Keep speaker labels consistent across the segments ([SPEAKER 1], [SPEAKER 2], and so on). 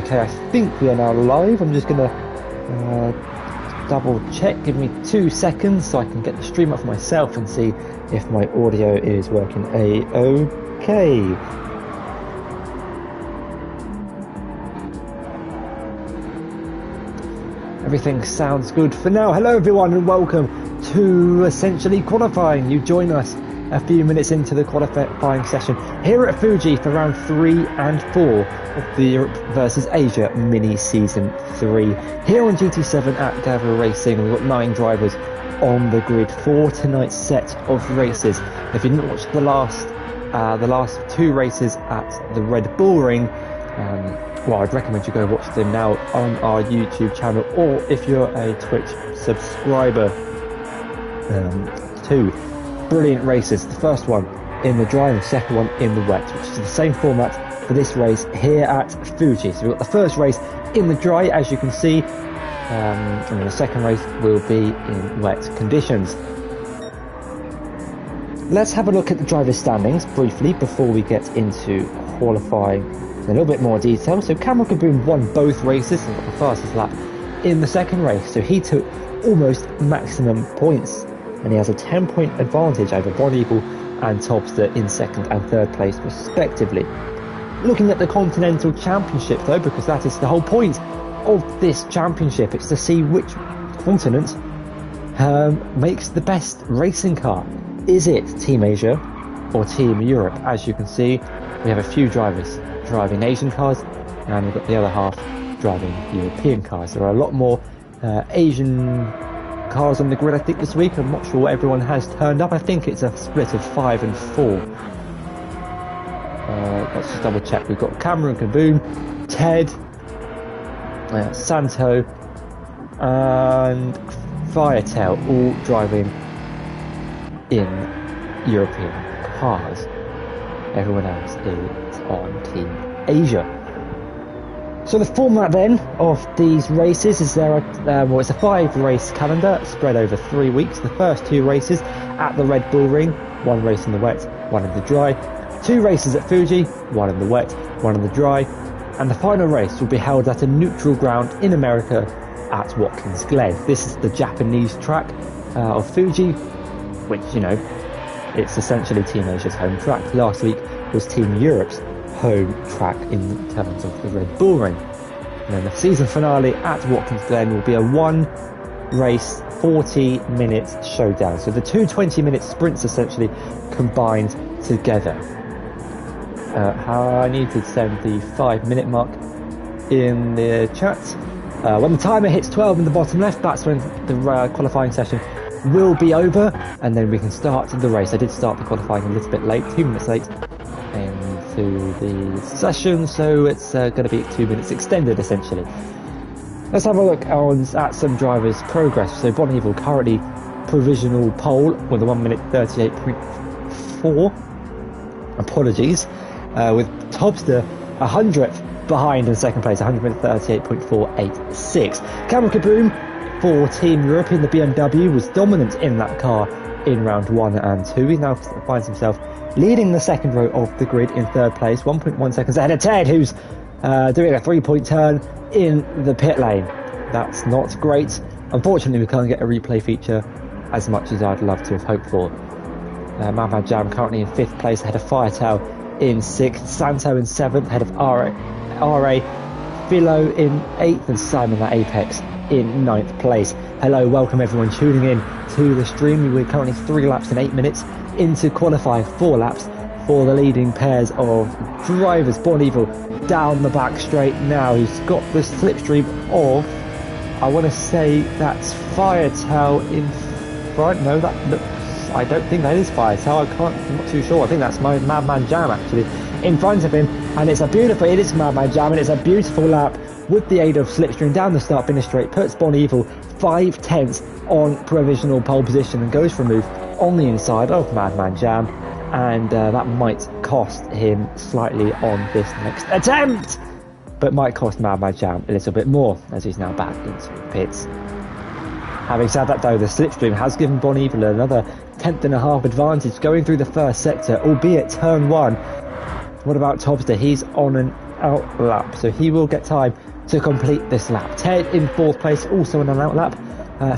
[SPEAKER 1] Okay, I think we are now live. I'm just gonna double check. Give me 2 seconds so I can get the stream up for myself and see if my audio is working a-okay. Everything sounds good for now. Hello everyone and welcome to essentially qualifying. You join us a few minutes into the qualifying session here at Fuji for round 3 and 4 of the Europe versus Asia mini season 3 here on GT7 at Gavra Racing. We've got 9 drivers on the grid for tonight's set of races. If you didn't watch the last 2 races at the Red Bull Ring, well, I'd recommend you go watch them now on our YouTube channel, or if you're a Twitch subscriber. 2 brilliant races. The first one in the dry and the second one in the wet, which is the same format for this race here at Fuji. So we've got the first race in the dry, as you can see, and the second race will be in wet conditions. Let's have a look at the driver's standings briefly before we get into qualifying in a little bit more detail. So Cameron Kaboom won both races and got the fastest lap in the second race, so he took almost maximum points, and he has a 10-point advantage over Bon Eagle and Topster in second and third place respectively. Looking at the Continental Championship though, because that is the whole point of this championship, it's to see which continent makes the best racing car. Is it Team Asia or Team Europe? As you can see, we have a few drivers driving Asian cars, and we've got the other half driving European cars. There are a lot more Asian cars on the grid, I think, this week. I'm not sure everyone has turned up. I think it's a split of 5 and 4. Let's just double check. We've got Cameron Kaboom, Ted, Santo, and Firetail all driving in European cars. Everyone else is on Team Asia. So the format then of these races is it's a 5-race calendar spread over 3 weeks. The first 2 races at the Red Bull Ring, 1 race in the wet, 1 in the dry. 2 races at Fuji, 1 in the wet, 1 in the dry. And the final race will be held at a neutral ground in America at Watkins Glen. This is the Japanese track of Fuji, which, you know, it's essentially Team Asia's home track. Last week was Team Europe's home track in terms of the Red Bull Ring. And then the season finale at Watkins Glen will be a 1-race 40-minute showdown. So the 2 20-minute sprints essentially combined together. I need to send the 5-minute mark in the chat. When the timer hits 12 in the bottom left, that's when the qualifying session will be over, and then we can start the race. I did start the qualifying a little bit late, 2 minutes late into the session, so it's going to be 2 minutes extended essentially. Let's have a look at some drivers' progress. So Bon Evil currently provisional pole with a 1 minute 38.4. Apologies. With Topster 100th behind in second place, 138.486. Cameron Kaboom for Team Europe in the BMW was dominant in that car in round 1 and 2. He now finds himself leading the second row of the grid in third place, 1.1 seconds ahead of Ted, who's doing a 3-point turn in the pit lane. That's not great. Unfortunately, we can't get a replay feature as much as I'd love to have hoped for. Madman Jam currently in 5th place ahead of Firetail in 6th, Santo in 7th ahead of RA, Philo in 8th, and Simon at Apex in 9th place. Hello, welcome everyone tuning in to the stream. We're currently 3 laps and 8 minutes into qualifying, 4 laps for the leading pairs of drivers. Bon Evil down the back straight now. He's got the slipstream of, I want to say that's Firetail in front. No, that looks, I don't think that is Firetail. I'm not too sure. I think that's my Madman Jam actually in front of him, and it is Madman Jam, and it's a beautiful lap with the aid of slipstream down the start finish straight, puts Bon Evil 5/10 on provisional pole position and goes for a move on the inside of Madman Jam, and that might cost him slightly on this next attempt, but might cost Madman Jam a little bit more as he's now back into the pits. Having said that though, the slipstream has given Bon Evil another 10.5 advantage going through the first sector, albeit turn 1. What about Topster? He's on an out lap, so he will get time to complete this lap. Ted in 4th place, also on an out lap.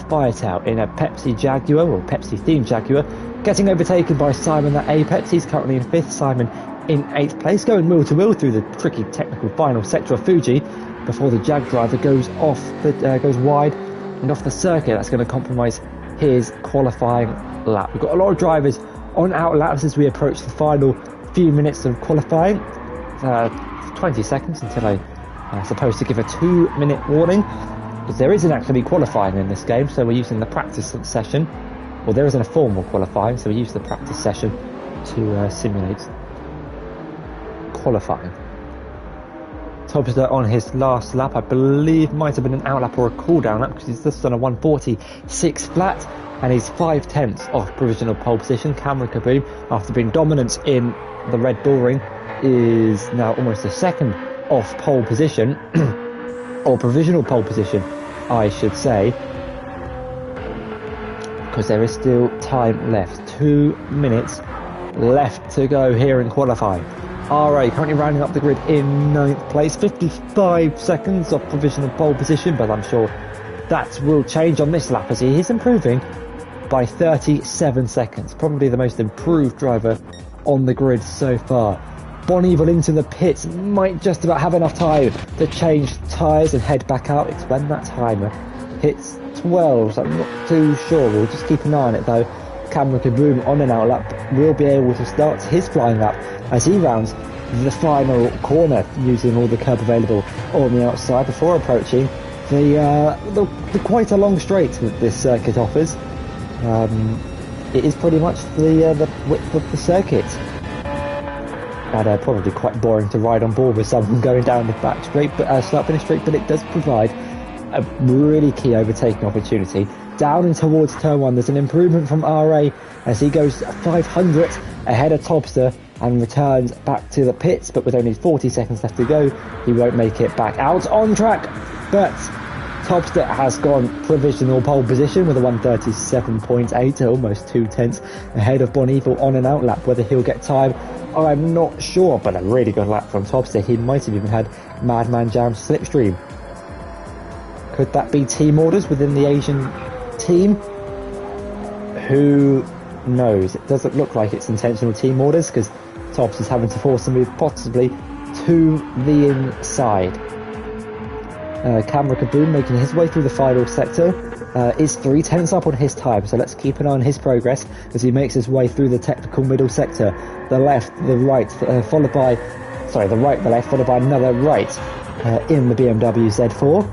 [SPEAKER 1] Firetail in a Pepsi Jaguar, or Pepsi themed Jaguar, getting overtaken by Simon at Apex. He's currently in 5th, Simon in 8th place, going wheel to wheel through the tricky technical final sector of Fuji before the Jag driver goes wide and off the circuit. That's going to compromise his qualifying lap. We've got a lot of drivers on out laps as we approach the final few minutes of qualifying. 20 seconds until I'm supposed to give a 2-minute warning, because there isn't actually qualifying in this game, so we're using the practice session. Well, there isn't a formal qualifying, so we use the practice session to simulate qualifying. Topster on his last lap, I believe might have been an out lap or a cool down lap, because he's just on a 146 flat, and he's 5/10 off provisional pole position. Cameron Kaboom, after being dominant in the Red Bull Ring, is now almost a second off pole position, or provisional pole position, I should say, because there is still time left. 2 minutes left to go here in qualifying. RA currently rounding up the grid in 9th place, 55 seconds off provisional pole position, but I'm sure that will change on this lap as he is improving by 37 seconds. Probably the most improved driver on the grid so far. Bon Evil into the pits, might just about have enough time to change tyres and head back out. It's when that timer hits 12, so I'm not too sure. We'll just keep an eye on it though. Cameron Kaboom on an out lap will be able to start his flying lap as he rounds the final corner using all the curb available on the outside before approaching the quite a long straight that this circuit offers. It is pretty much the width of the circuit, and probably quite boring to ride on board with someone going down the back straight, but start finish straight, but it does provide a really key overtaking opportunity. Down and towards turn 1, there's an improvement from RA as he goes 500 ahead of Topster and returns back to the pits, but with only 40 seconds left to go, he won't make it back out on track. But Topster has gone provisional pole position with a 137.8, almost 2/10 ahead of Bon Evil on an out lap. Whether he'll get time, I'm not sure, but a really good lap from Topster. He might have even had Madman Jam's slipstream. Could that be team orders within the Asian team? Who knows? It doesn't look like it's intentional team orders, because Topster's having to force a move possibly to the inside. Cameron Kaboom making his way through the final sector is 3/10 up on his time, so let's keep an eye on his progress as he makes his way through the technical middle sector. The left, the right, followed by the right, the left, followed by another right in the BMW Z4.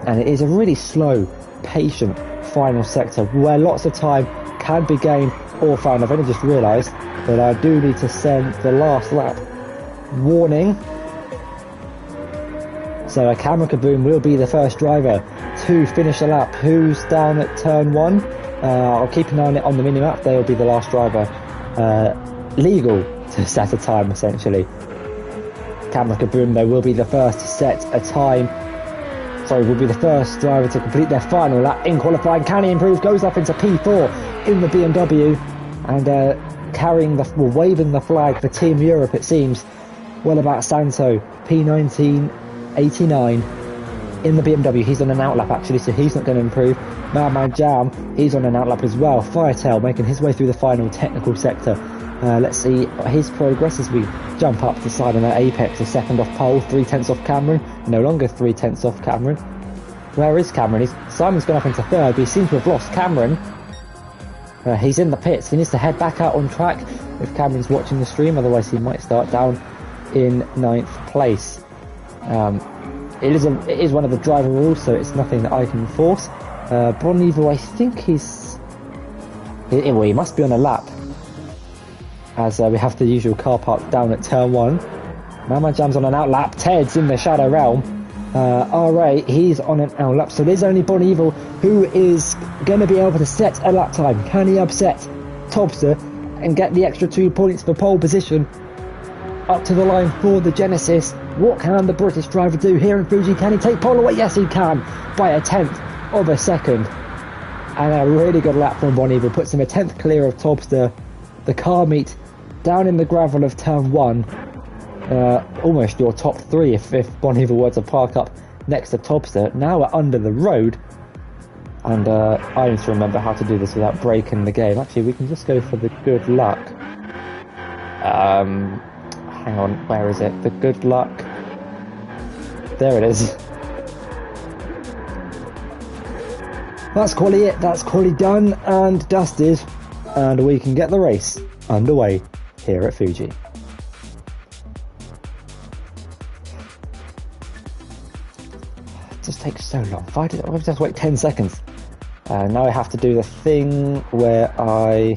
[SPEAKER 1] And it is a really slow, patient final sector where lots of time can be gained or found. I've only just realised that I do need to send the last lap warning. So Cameron Kaboom will be the first driver to finish a lap. Who's down at turn 1? I'll keep an eye on it on the mini-map. They'll be the last driver legal to set a time, essentially. Cameron Kaboom, though, will be the first to set a time. Will be the first driver to complete their final lap in qualifying. Can he improve? Goes up into P4 in the BMW and waving the flag for Team Europe, it seems. Well about Santo, P1989 in the BMW. He's on an out lap actually, so he's not going to improve. Madman Jam, he's on an out lap as well. Firetail making his way through the final technical sector. Let's see his progress as we jump up to Simon at Apex, a second off pole, 3/10 off Cameron. No longer 3/10 off Cameron. Where is Cameron? Simon's gone up into third, but he seems to have lost Cameron. He's in the pits. He needs to head back out on track if Cameron's watching the stream, otherwise he might start down in 9th place. It is one of the driver rules, so it's nothing that I can enforce. Bon Evil, I think he must be on a lap, as we have the usual car park down at turn 1. Mama Jam's on an out lap. Ted's in the Shadow Realm. RA, he's on an out lap. So there's only Bon Evil who is going to be able to set a lap time. Can he upset Topster and get the extra 2 points for pole position up to the line for the Genesis? What can the British driver do here in Fuji? Can he take pole away? Yes, he can, by a 1/10 of a second. And a really good lap from Bon Evil puts him a 10th clear of Topster. The car meet down in the gravel of turn 1. almost your top three if Bon Evil were to park up next to Topster. Now we're under the road, and I need to remember how to do this without breaking the game. Actually, we can just go for the good luck. Hang on, where is it? The good luck. There it is. That's quality it. That's quality done and dusted, and we can get the race underway here at Fuji. It just takes so long. Why did I have to wait 10 seconds? Now I have to do the thing where I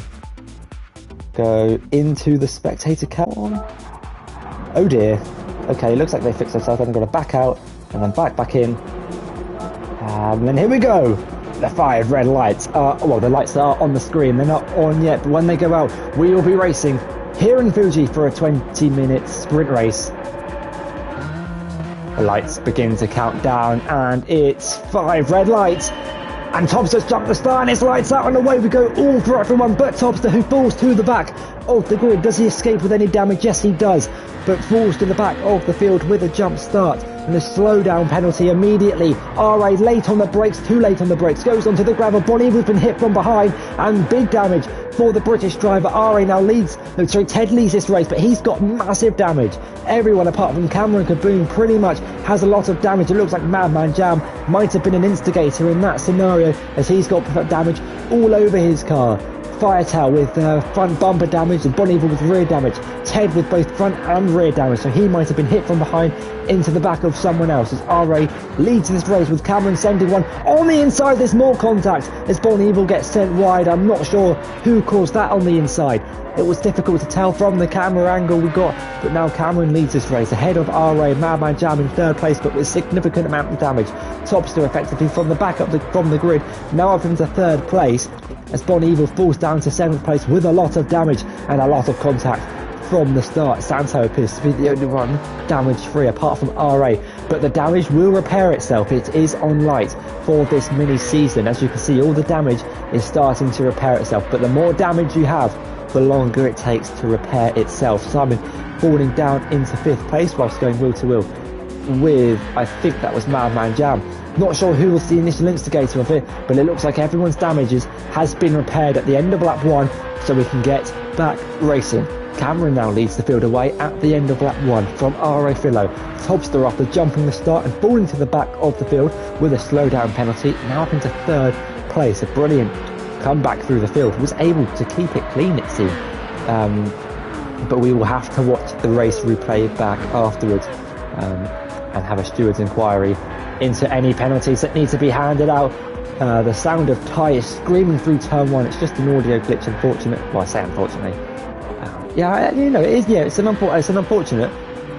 [SPEAKER 1] go into the spectator cam. Oh dear. Okay, looks like they fixed themselves. I've got to back out and then back in. And then here we go. The 5 red lights are, well, the lights are on the screen. They're not on yet, but when they go out, we will be racing here in Fuji for a 20-minute sprint race. The lights begin to count down, and it's 5 red lights. And Topster's jumped the start, and it's lights out, and away we go all for everyone but Topster, who falls to the back of the grid. Does he escape with any damage? Yes, he does, but falls to the back of the field with a jump start. And a slowdown penalty immediately. RA late on the brakes, too late on the brakes, goes onto the gravel. Bon Evil's been hit from behind, and big damage for the British driver. RA now leads, Ted leads this race, but he's got massive damage. Everyone apart from Cameron Kaboom pretty much has a lot of damage. It looks like Madman Jam might have been an instigator in that scenario, as he's got damage all over his car. Firetail with front bumper damage, and Bon Evil with rear damage. Ted with both front and rear damage, so he might have been hit from behind into the back of someone else, as RA leads this race with Cameron sending one on the inside. There's more contact as Bon Evil gets sent wide. I'm not sure who caused that on the inside. It was difficult to tell from the camera angle we got, but now Cameron leads this race ahead of RA. Madman Jam in 3rd place, but with significant amount of damage. Topster effectively from the back up from the grid, now up into 3rd place, as Bon Evil falls down to 7th place with a lot of damage and a lot of contact from the start. Santo appears to be the only one damage free apart from RA, but the damage will repair itself. It is on light for this mini season. As you can see, all the damage is starting to repair itself, but the more damage you have, the longer it takes to repair itself. Simon falling down into 5th place whilst going wheel to wheel with, I think that was Madman Jam. Not sure who was the initial instigator of it, but it looks like everyone's damages has been repaired at the end of lap 1, so we can get back racing. Cameron now leads the field away at the end of lap 1 from RA Philo. Topster, after jumping the start and falling to the back of the field with a slowdown penalty, now up into 3rd place. A brilliant comeback through the field, was able to keep it clean, it seemed. But we will have to watch the race replay back afterwards and have a steward's inquiry into any penalties that need to be handed out. The sound of tyres screaming through turn 1. It's just an audio glitch, unfortunate. Well, I say unfortunately. Yeah, you know, it is. Yeah, it's unfortunate.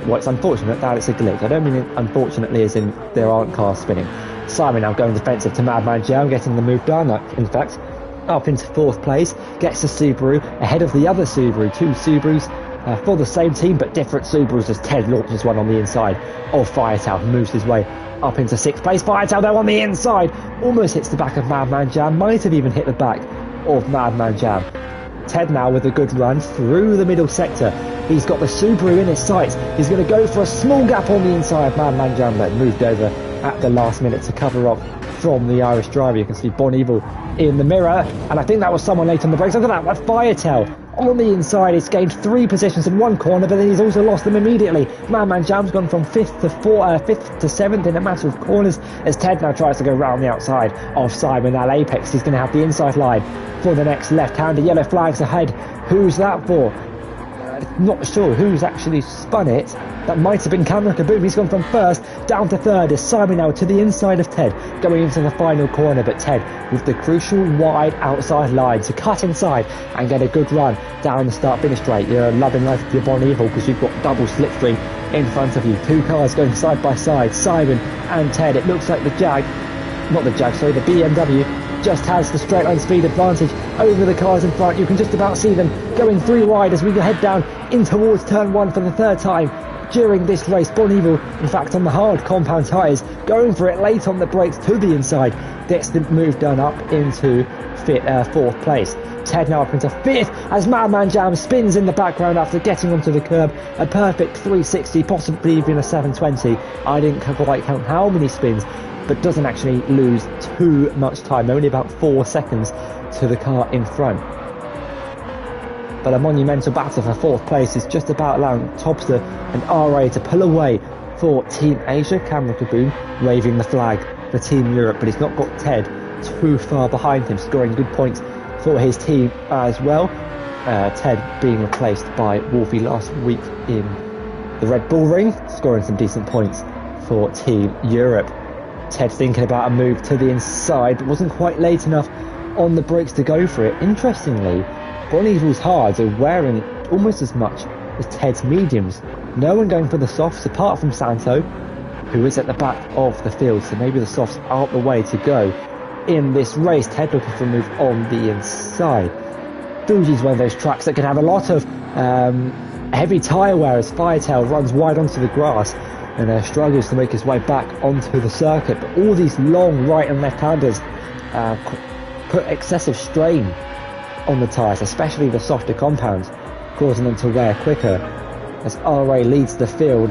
[SPEAKER 1] Well, it's unfortunate that it's a glitch. I don't mean it unfortunately as in there aren't cars spinning. Simon now going defensive to Madman Jam, getting the move done. In fact, up into 4th place, gets the Subaru ahead of the other Subaru. 2 Subarus for the same team, but different Subarus, as Ted launches one on the inside of Firetail, moves his way up into 6th place. Firetail though on the inside, almost hits the back of Madman Jam, might have even hit the back of Madman Jam. Ted now with a good run through the middle sector. He's got the Subaru in his sights. He's going to go for a small gap on the inside. Madman Jam that moved over at the last minute to cover up from the Irish driver. You can see Bon Evil in the mirror, and I think that was someone late on the brakes. Look at that, Firetail on the inside. He's gained 3 positions in one corner, but then he's also lost them immediately. Madman Jam's gone from 5th to 7th in a matter of corners, as Ted now tries to go round the outside of Simon. Al Apex, he's going to have the inside line for the next left-hander. Yellow flags ahead. Who's that for? Not sure who's actually spun it. That might have been Cameron Kaboom. He's gone from 1st down to 3rd, as Simon now to the inside of Ted, going into the final corner, but Ted with the crucial wide outside line to cut inside and get a good run down the start-finish straight. You're loving life with your Bon Evil, because you've got double slipstream in front of you. 2 cars going side by side, Simon and Ted. It looks like the BMW just has the straight line speed advantage over the cars in front. You can just about see them going 3 wide as we head down in towards turn 1 for the 3rd time during this race. Bon Evil, in fact, on the hard compound tyres, going for it late on the brakes to the inside, gets the move done up into fourth place. Ted now up into fifth as Madman Jam spins in the background after getting onto the curb. A perfect 360, possibly even a 720. I didn't quite count how many spins, but doesn't actually lose too much time, only about 4 seconds to the car in front. But a monumental battle for fourth place is just about allowing Topster and RA to pull away for Team Asia. Cameron Kaboom waving the flag for Team Europe, but he's not got Ted too far behind him, scoring good points for his team as well. Ted being replaced by Wolfie last week in the Red Bull Ring, scoring some decent points for Team Europe. Ted thinking about a move to the inside, but wasn't quite late enough on the brakes to go for it. Interestingly, Bon Evil's hards are wearing almost as much as Ted's mediums. No one going for the softs apart from Santo, who is at the back of the field, so maybe the softs aren't the way to go in this race. Ted looking for a move on the inside. Fuji's one of those tracks that can have a lot of heavy tyre wear as Firetail runs wide onto the grass and struggles to make his way back onto the circuit. But all these long right and left-handers put excessive strain on the tyres, especially the softer compounds, causing them to wear quicker, as RA leads the field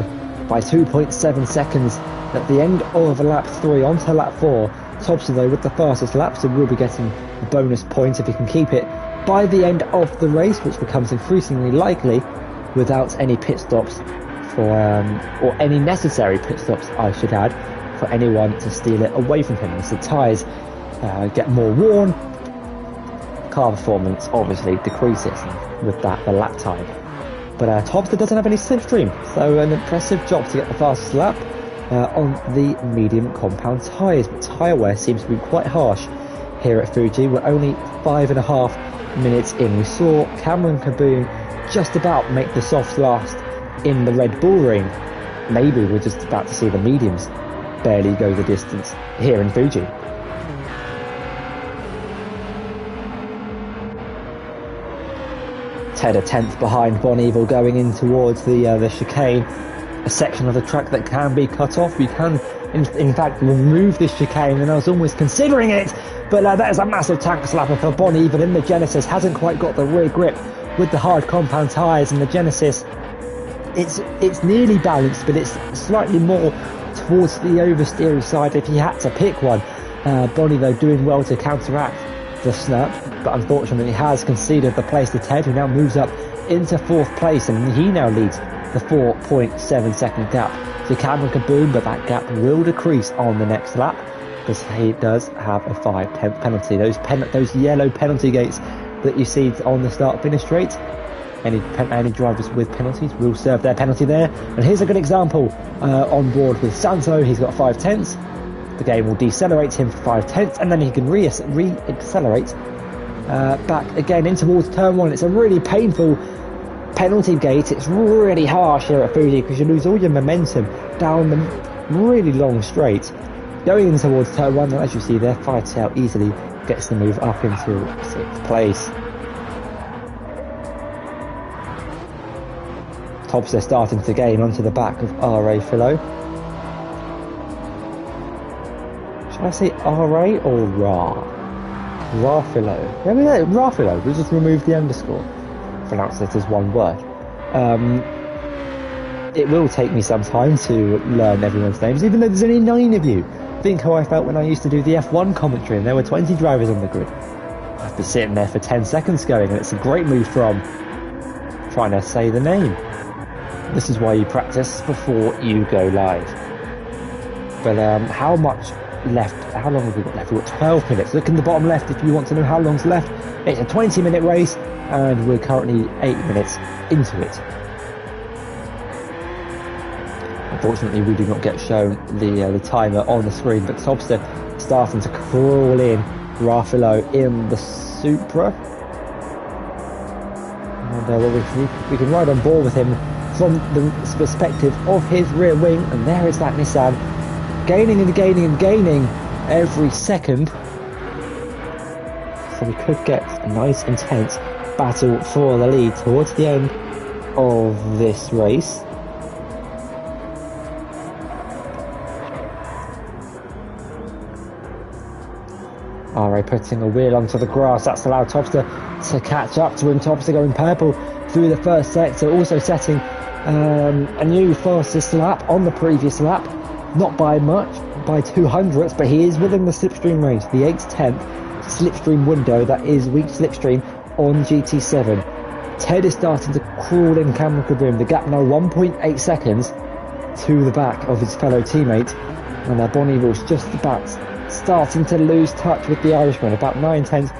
[SPEAKER 1] by 2.7 seconds at the end of lap 3 onto lap 4. Topster though with the fastest lap, so will be getting a bonus point if he can keep it by the end of the race, which becomes increasingly likely without any pit stops for or any necessary pit stops, I should add, for anyone to steal it away from him. As the tyres get more worn, car performance obviously decreases, and with that the lap time. But Topster doesn't have any slipstream, so an impressive job to get the fastest lap on the medium compound tyres. But tyre wear seems to be quite harsh here at Fuji. We're only 5.5 minutes in. We saw Cameron Kaboom just about make the softs last in the Red Bull Ring. Maybe we're just about to see the mediums barely go the distance here in Fuji. Ted a tenth behind Bon Evil going in towards the chicane, a section of the track that can be cut off. We can in fact remove this chicane, and I was almost considering it, but that is a massive tank slapper for Bon Evil in the Genesis. Hasn't quite got the rear grip with the hard compound tyres, and the Genesis it's nearly balanced, but it's slightly more towards the oversteering side if he had to pick one. Bonnie though doing well to counteract the snap, but unfortunately has conceded the place to Ted, who now moves up into fourth place, and he now leads the 4.7 second gap to Cameron Kaboom, but that gap will decrease on the next lap because he does have a 5/10 penalty. Those yellow penalty gates that you see on the start finish straight, any drivers with penalties will serve their penalty there. And here's a good example on board with Santo. He's got 5/10. The game will decelerate him for 5/10, and then he can re-accelerate back again in towards turn 1. It's a really painful penalty gate. It's really harsh here at Fuji because you lose all your momentum down the really long straight. Going in towards turn 1, as you see there, Firetail easily gets the move up into 6th place. Topster starting to gain onto the back of R.A. Philo. Should I say R.A. or Ra? Rafilo. Yeah, Rafilo. We'll just remove the underscore. Pronounce it as one word. It will take me some time to learn everyone's names, even though there's only 9 of you. Think how I felt when I used to do the F1 commentary and there were 20 drivers on the grid. I've been sitting there for 10 seconds going, and it's a great move from trying to say the name. This is why you practice before you go live. But how much left? How long have we got left? We've got 12 minutes. Look in the bottom left if you want to know how long's left. It's a 20-minute race, and we're currently 8 minutes into it. Unfortunately, we do not get shown the timer on the screen, but Topster starting to crawl in. Rafilo in the Supra, and we can ride on board with him from the perspective of his rear wing, and there is that Nissan gaining and gaining and gaining every second. So we could get a nice intense battle for the lead towards the end of this race. RA putting a wheel onto the grass. That's allowed Topster to catch up to him. Topster going purple through the first sector, also setting a new fastest lap on the previous lap. Not by much, by 200ths, but he is within the slipstream range, the 8/10 slipstream window that is weak slipstream on GT7. Ted is starting to crawl in Cameron Caboom. The gap now 1.8 seconds to the back of his fellow teammate, and Bon Evil's just about starting to lose touch with the Irishman, about 9/10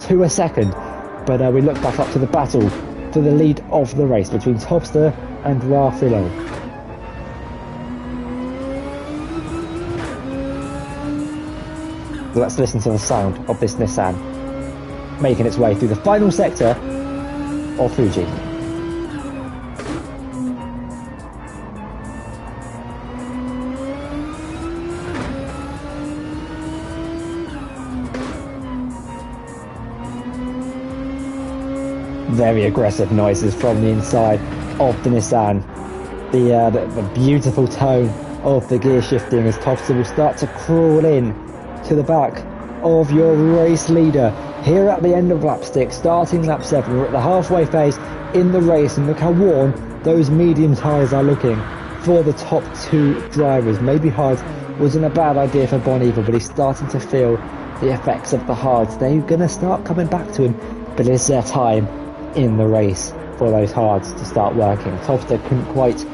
[SPEAKER 1] to a second. But we look back up to the battle for the lead of the race between Topster and Rafilo. Let's listen to the sound of this Nissan making its way through the final sector of Fuji. Very aggressive noises from the inside of the Nissan. The beautiful tone of the gear shifting as Topster will start to crawl in to the back of your race leader here at the end of lap 6, starting lap 7. We're at the halfway phase in the race, and look how worn those medium tyres are looking for the top two drivers. Maybe hards wasn't a bad idea for Bon Evil, but he's starting to feel the effects of the hards. They're going to start coming back to him, but it's their time in the race for those hards to start working. Topster couldn't quite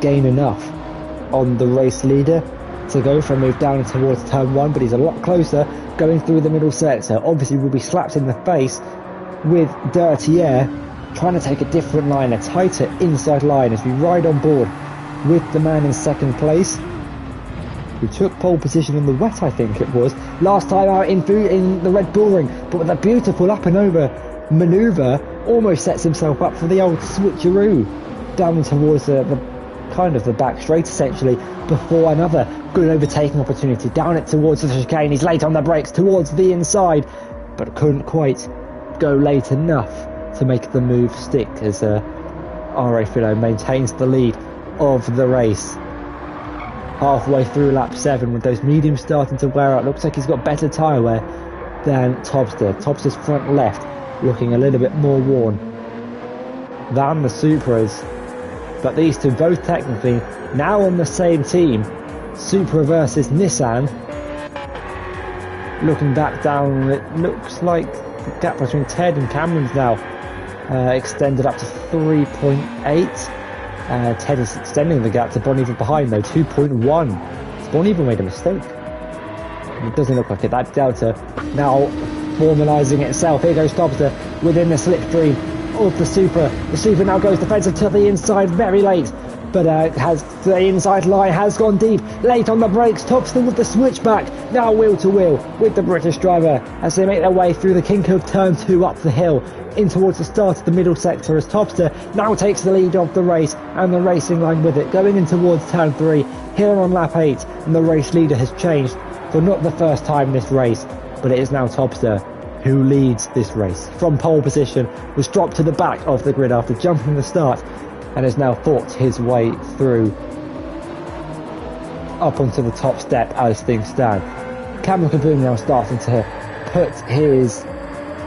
[SPEAKER 1] gain enough on the race leader to go for a move down towards turn 1, but he's a lot closer going through the middle sector. Obviously will be slapped in the face with dirty air, trying to take a different line, a tighter inside line as we ride on board with the man in second place, who took pole position in the wet, I think it was, last time out in the Red Bull Ring, but with a beautiful up and over manoeuvre, almost sets himself up for the old switcheroo down towards the kind of the back straight essentially, before another good overtaking opportunity down it towards the chicane. He's late on the brakes towards the inside, but couldn't quite go late enough to make the move stick as R.A. Philo maintains the lead of the race. Halfway through lap 7 with those mediums starting to wear out, looks like he's got better tyre wear than Topster. Topster's front left looking a little bit more worn than the Supras, but these two both technically now on the same team. Supra versus Nissan. Looking back down, it looks like the gap between Ted and Cameron's now extended up to 3.8. Ted is extending the gap to Bon Evil behind though, 2.1. Bon Evil made a mistake. It doesn't look like it. That delta now formalising itself. Here goes Topster within the slipstream of the Supra. The Supra now goes defensive to the inside very late, but has the inside line has gone deep. Late on the brakes, Topster with the switchback. Now wheel to wheel with the British driver as they make their way through the kink of turn 2 up the hill in towards the start of the middle sector, as Topster now takes the lead of the race and the racing line with it, going in towards turn 3 here on lap 8, and the race leader has changed for not the first time this race, but it is now Topster who leads this race. From pole position, was dropped to the back of the grid after jumping the start, and has now fought his way through up onto the top step as things stand. Cameron Caboom now starting to put his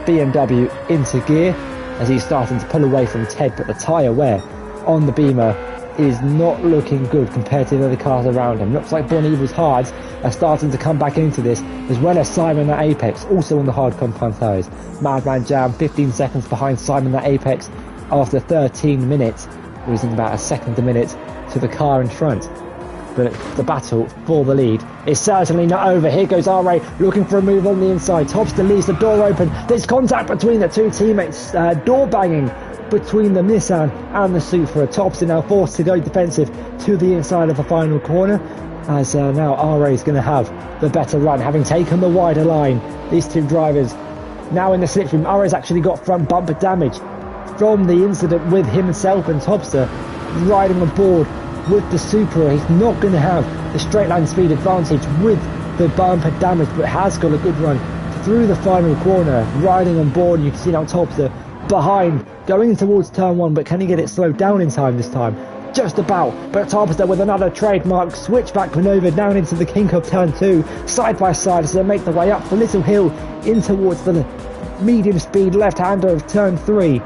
[SPEAKER 1] BMW into gear as he's starting to pull away from Ted, but the tyre wear on the Beamer is not looking good compared to the other cars around him. Looks like Bon Evil's hards are starting to come back into this, as well as Simon at Apex, also on the hard compound tyres. Madman Jam 15 seconds behind Simon at Apex after 13 minutes, losing about a second a minute to the car in front. But the battle for the lead is certainly not over. Here goes R.A. looking for a move on the inside. Topster leaves the door open. There's contact between the two teammates, door banging between the Nissan and the Supra. Topster now forced to go defensive to the inside of the final corner, as now R.A. is going to have the better run, having taken the wider line. These two drivers now in the slipstream. R.A.'s actually got front bumper damage from the incident with himself and Topster riding on board with the Supra. He's not going to have the straight line speed advantage with the bumper damage, but has got a good run through the final corner, riding on board. You can see now Topster behind, going towards turn 1, but can he get it slowed down in time this time? just about, but Topster with another trademark switchback maneuver down into the kink of turn 2, side by side as they make their way up the little hill in towards the medium speed left-hander of turn 3.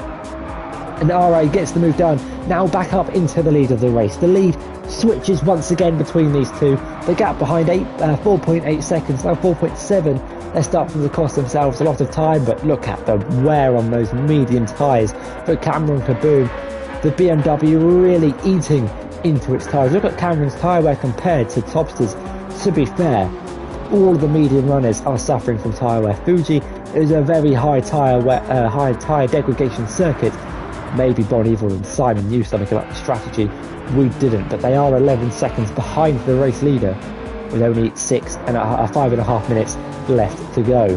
[SPEAKER 1] And RA gets the move done, now back up into the lead of the race. The lead switches once again between these two. The gap behind 4.8 seconds, now 4.7. They're starting to cost themselves a lot of time, but look at the wear on those medium tyres for Cameron Kaboom. The BMW really eating into its tyres. Look at Cameron's tyre wear compared to Topster's. To be fair, all the medium runners are suffering from tyre wear. Fuji is a very high tyre degradation circuit. Maybe Bon Evil and Simon knew something about the strategy. We didn't, but they are 11 seconds behind the race leader with only 5.5 minutes left to go.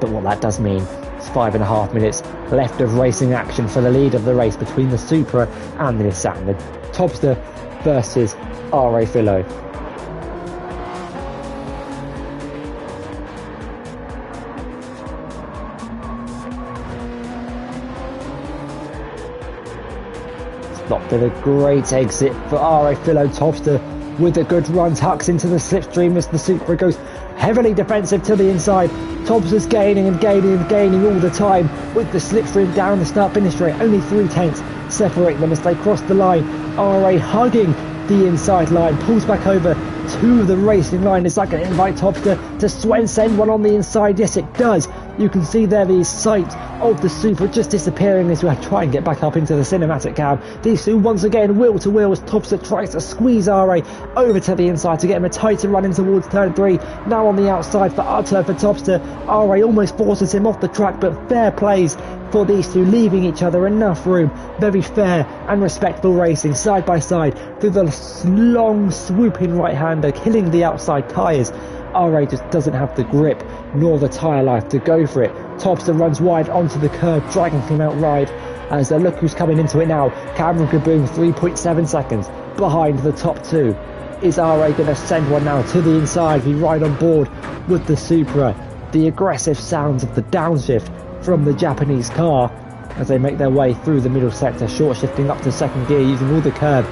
[SPEAKER 1] But what that does mean is 5.5 minutes left of racing action for the lead of the race between the Supra and the Nissan. The Topster versus R.A. Philo. Not been a great exit for R.A. Philo. Topster with a good run tucks into the slipstream as the Supra goes heavily defensive to the inside. Topster's gaining and gaining and gaining all the time with the slipstream down the start-finish straight. Only 3/10 separate them as they cross the line. R.A. hugging the inside line, pulls back over to the racing line. Is that going to invite Topster to send one on the inside? Yes, it does. You can see there the sight of the Supra just disappearing as we try and get back up into the cinematic cam. These two once again wheel to wheel as Topster tries to squeeze RA over to the inside to get him a tighter run in towards turn 3. Now on the outside for Topster. RA almost forces him off the track, but fair plays for these two, leaving each other enough room. Very fair and respectful racing side by side through the long swooping right-hander, killing the outside tyres. RA just doesn't have the grip nor the tyre life to go for it. Topster runs wide onto the curb, dragging him out wide as look who's coming into it now. Cameron Kaboom 3.7 seconds behind the top two. Is RA going to send one now to the inside? Be right on board with the Supra. The aggressive sounds of the downshift from the Japanese car as they make their way through the middle sector, short shifting up to second gear using all the curb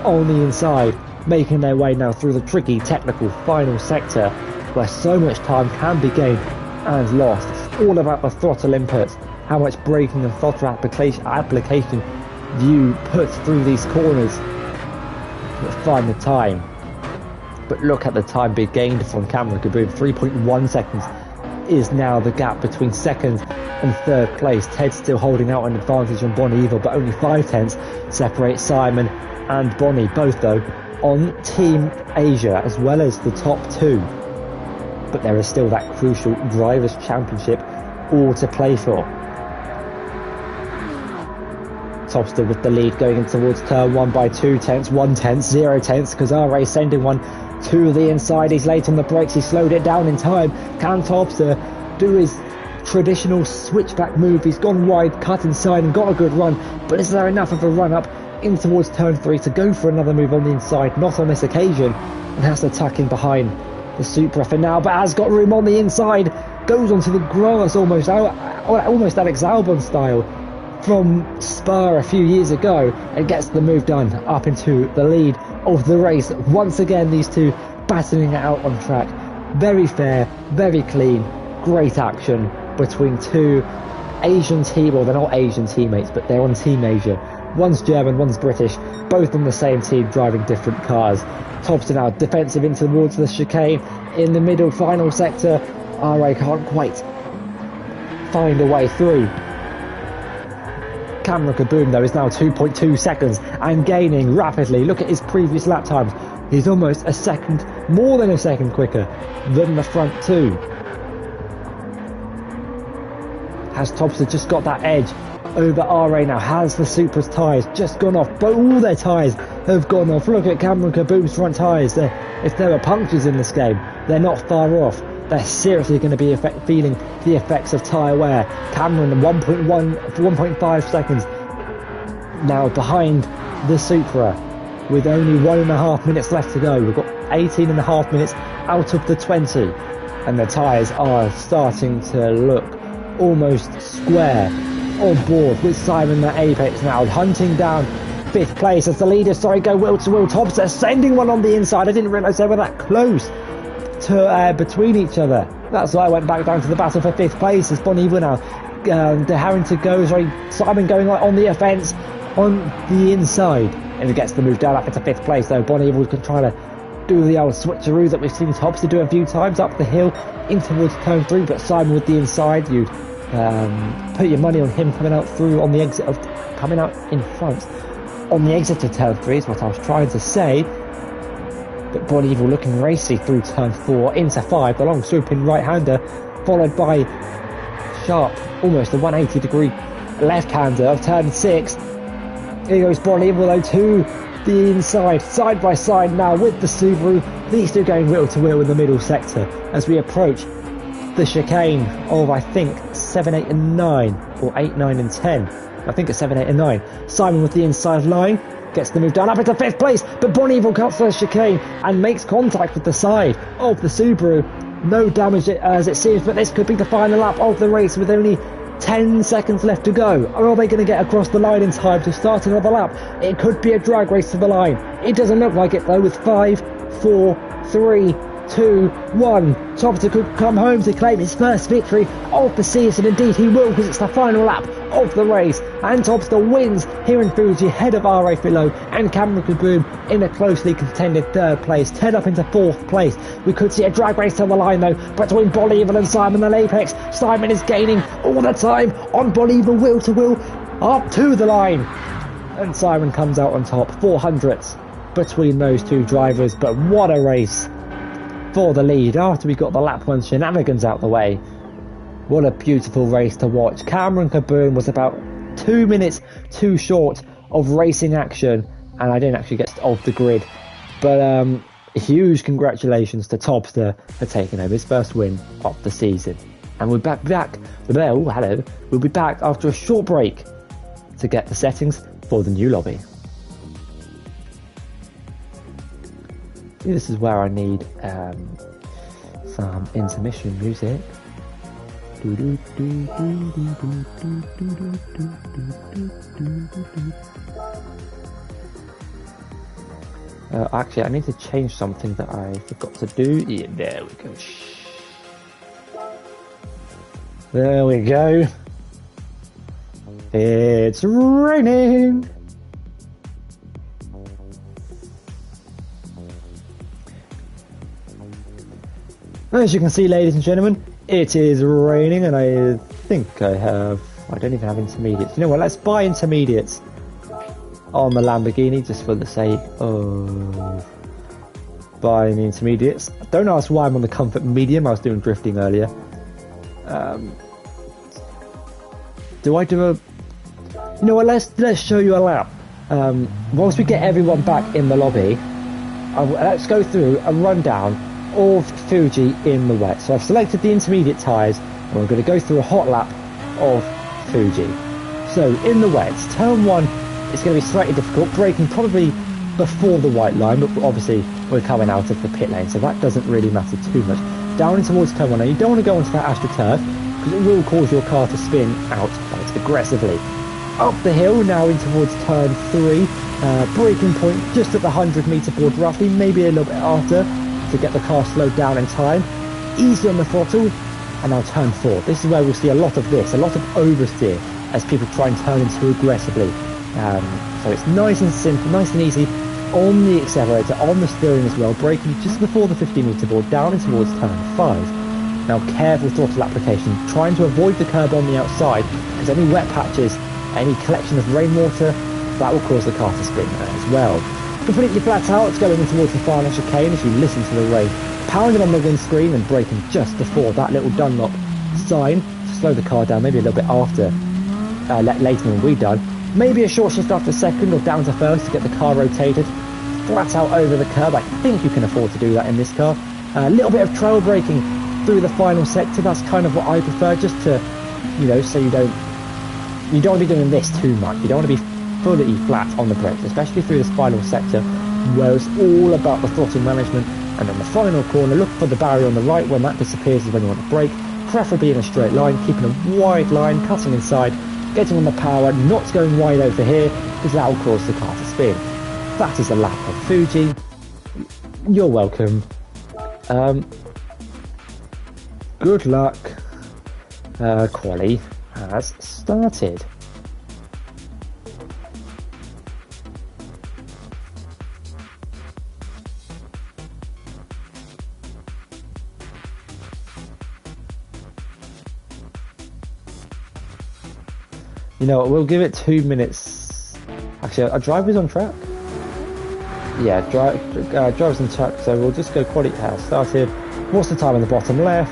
[SPEAKER 1] on the inside, making their way now through the tricky technical final sector where so much time can be gained and lost. It's all about the throttle input, how much braking and throttle application you put through these corners to find the time. But look at the time being gained from Cameron Kaboom. 3.1 seconds is now the gap between second and third place. Ted still holding out an advantage on Bon Evil, but only 5/10 separate Simon and Bonnie, both though on Team Asia as well as the top two. But there is still that crucial Drivers' Championship all to play for. Topster with the lead going in towards turn 1 by 2/10, 1/10, 0/10 because RA sending one to the inside. He's late on the brakes, he slowed it down in time. Can Topster do his traditional switchback move? He's gone wide, cut inside and got a good run, but is there enough of a run up in towards turn 3 to go for another move on the inside? Not on this occasion, and has to tuck in behind the Supra for now, but has got room on the inside, goes onto the grass almost Alex Albon style from Spa a few years ago, and gets the move done up into the lead of the race. Once again, these two battling it out on track. Very fair, very clean, great action between two Asian team, well, they're not Asian teammates, but they're on Team Asia. One's German, one's British, both on the same team driving different cars. Topster now defensive in towards the chicane in the middle final sector. RA can't quite find a way through. Cameron Kaboom though is now 2.2 seconds and gaining rapidly. Look at his previous lap times. He's almost a second, more than a second quicker than the front two. Has Topster just got that edge over RA now? Has the Supra's tyres just gone off? But all their tyres have gone off. Look at Cameron Kaboom's front tyres. If there are punctures in this game, they're not far off. They're seriously going to be feeling the effects of tyre wear. Cameron 1.5 seconds now behind the Supra with only 1.5 minutes left to go. We've got 18.5 minutes out of the 20 and the tyres are starting to look almost square on board with Simon at apex now, hunting down 5th place as the leaders, go wheel to wheel. Topster sending one on the inside. I didn't realise they were that close to between each other. That's why I went back down to the battle for 5th place as Bon Evil now they're having to go. Simon going on the offence on the inside, and he gets the move down up into 5th place though. Bon Evil can try to do the old switcheroo that we've seen Topster do a few times up the hill in towards turn 3, but Simon with the inside, you'd put your money on him coming out through on the exit of coming out in front on the exit of turn 3 is what I was trying to say. But Bon Evil looking racy through turn 4 into 5, the long swooping right-hander followed by sharp, almost a 180 degree left-hander of turn 6. Here goes Bon Evil though to the inside, side by side now with the Subaru. These two going wheel to wheel in the middle sector as we approach the chicane of I think 7, 8 and 9, or 8, 9 and 10. I think it's 7, 8 and 9. Simon with the inside line gets the move down up into 5th place, but Bon Evil cuts the chicane and makes contact with the side of the Subaru. No damage as it seems, but this could be the final lap of the race with only 10 seconds left to go. Are they going to get across the line in time to start another lap? It could be a drag race to the line. It doesn't look like it though, with 5, 4, 3, 2, 1. Topster could come home to claim his first victory of the season. Indeed he will, because it's the final lap of the race, and Topster wins here in Fuji ahead of RA Philo and Cameron Kaboom in a closely contended 3rd place. 10 up into 4th place. We could see a drag race to the line though between Bon Evil and Simon the Apex. Simon is gaining all the time on Bon Evil, wheel to wheel up to the line, and Simon comes out on top. 400ths between those two drivers, but what a race for the lead after we got the lap 1 shenanigans out the way. What a beautiful race to watch. Cameron Kaboom was about 2 minutes too short of racing action, and I didn't actually get off the grid, but huge congratulations to Topster for taking home his first win of the season. And we'll be back after a short break to get the settings for the new lobby. This is where I need some intermission music. Actually, I need to change something that I forgot to do. Yeah, there we go. There we go. It's raining. As you can see, ladies and gentlemen, it is raining, and I think I don't even have intermediates. You know what, let's buy intermediates on the Lamborghini just for the sake of buying the intermediates. Don't ask why I'm on the comfort medium. I was doing drifting earlier. Do I do a... You know what, let's show you a lap. Once we get everyone back in the lobby, let's go through a rundown of Fuji in the wet. So I've selected the intermediate tyres, and we're going to go through a hot lap of Fuji. So in the wets, turn 1 is going to be slightly difficult, braking probably before the white line, but obviously we're coming out of the pit lane, so that doesn't really matter too much. Down in towards turn 1, now you don't want to go onto that AstroTurf because it will cause your car to spin out quite aggressively. Up the hill now in towards turn 3, braking point just at the 100-metre board roughly, maybe a little bit after, to get the car slowed down in time. Easy on the throttle, and now turn 4. This is where we'll see a lot of oversteer as people try and turn in too aggressively. So it's nice and simple, nice and easy on the accelerator, on the steering as well, braking just before the 50-metre board down in towards turn 5. Now careful throttle application, trying to avoid the curb on the outside, because any wet patches, any collection of rainwater, that will cause the car to spin as well. Completely flat out, it's going in towards the final chicane as you listen to the rain pounding on the windscreen and braking just before that little Dunlop sign to slow the car down, maybe a little bit after, later than we'd done. Maybe a short shift after second or down to first to get the car rotated. Flat out over the curb, I think you can afford to do that in this car. A little bit of trail braking through the final sector, that's kind of what I prefer, just to, you know, so you don't want to be doing this too much. You don't want to be fully flat on the brakes, especially through this final sector where it's all about the throttle management. And then the final corner, look for the barrier on the right. When that disappears is when you want to brake, preferably in a straight line, keeping a wide line, cutting inside getting on the power, not going wide over here, because that will cause the car to spin. That is a lap of Fuji. You're welcome. Good luck. Quali has started. You know what, we'll give it 2 minutes. Actually, are drivers on track? Yeah, drivers on track, so we'll just go quality has started. What's the time on the bottom left?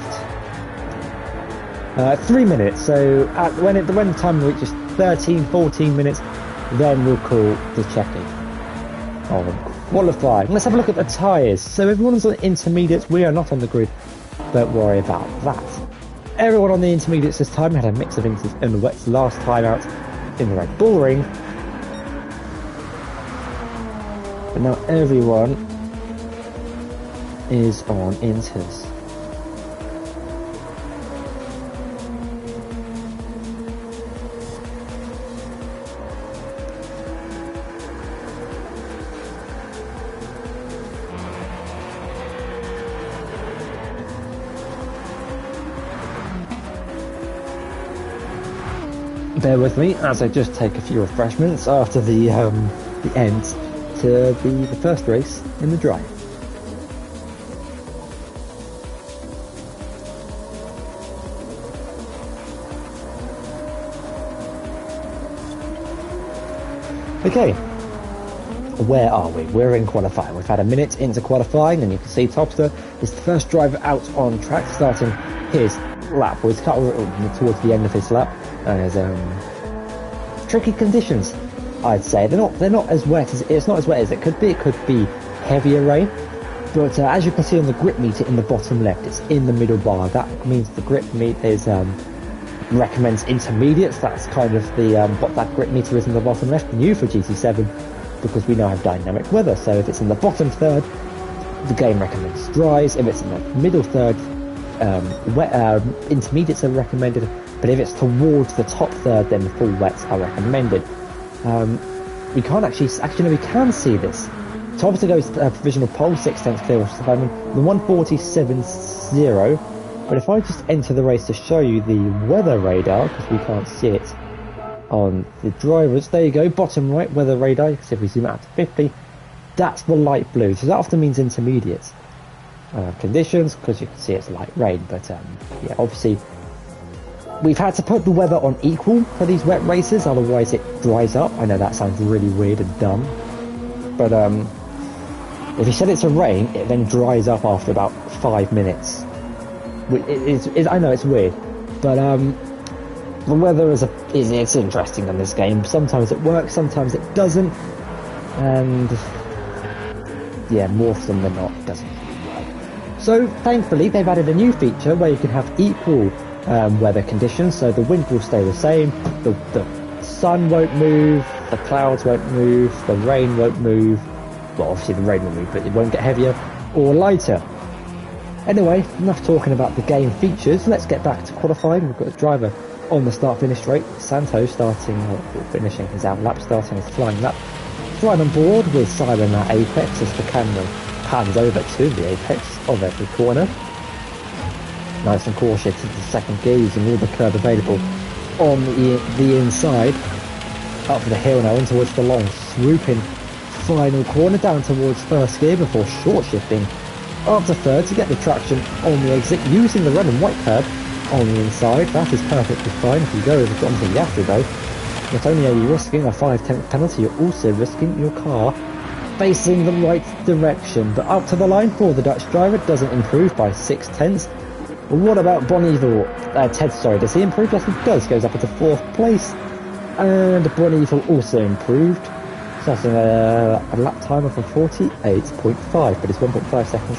[SPEAKER 1] 3 minutes, so when the time reaches 13-14 minutes, then we'll call the checking on qualifying. Let's have a look at the tyres. So everyone's on intermediates, we are not on the grid, don't worry about that. Everyone on the intermediates this time had a mix of inters and wets last time out in the Red Bull Ring. But now everyone is on inters. Bear with me as I just take a few refreshments after the end to be the first race in the drive. Okay, where are we? We're in qualifying. We've had a minute into qualifying, and you can see Topster is the first driver out on track, starting his lap. Well, he's cut towards the end of his lap. There's tricky conditions, I'd say. They're not as wet as it's not as wet as it could be. It could be heavier rain, but as you can see on the grip meter in the bottom left, it's in the middle bar. That means the grip meter is recommends intermediates. That's kind of the what that grip meter is in the bottom left. New for GT7 because we now have dynamic weather. So if it's in the bottom third, the game recommends dries. If it's in the middle third, intermediates are recommended. But if it's towards the top third, then the full wets are recommended. We can't actually no, we can see this. Topster goes provisional pole, 6 tenths clear of Simon, the 147.0. But if I just enter the race to show you the weather radar, because we can't see it on the drivers, there you go, bottom right, weather radar. You can see if we zoom out to 50, that's the light blue. So that often means intermediates. Conditions, because you can see it's light rain, but yeah, obviously we've had to put the weather on equal for these wet races, otherwise it dries up. I know that sounds really weird and dumb, but if you said it's a rain, it then dries up after about 5 minutes. I know it's weird, but the weather it's interesting in this game. Sometimes it works, sometimes it doesn't, and yeah, more often than not, it doesn't work. So thankfully, they've added a new feature where you can have equal weather conditions, so the wind will stay the same, the sun won't move, the clouds won't move, the rain won't move. Well, obviously the rain will move, but it won't get heavier or lighter. Anyway, enough talking about the game features. Let's get back to qualifying. We've got a driver on the start-finish straight. Santos finishing his out lap, starting his flying lap. Right on board with Simon at apex as the camera pans over to the apex of every corner. Nice and cautious into the second gear, using all the curb available on the inside. Up the hill now, in towards the long, swooping final corner down towards first gear before short shifting after third to get the traction on the exit, using the red and white curb on the inside. That is perfectly fine. If you go over onto the after though, not only are you risking a 5-tenth penalty, you're also risking your car facing the right direction. But up to the line for the Dutch driver, doesn't improve by 6 tenths. What about Bonivel? Ted, sorry, does he improve? Yes, he does. Goes up into 4th place. And Bonivel also improved. Starting a lap timer from 48.5, but it's 1.5 seconds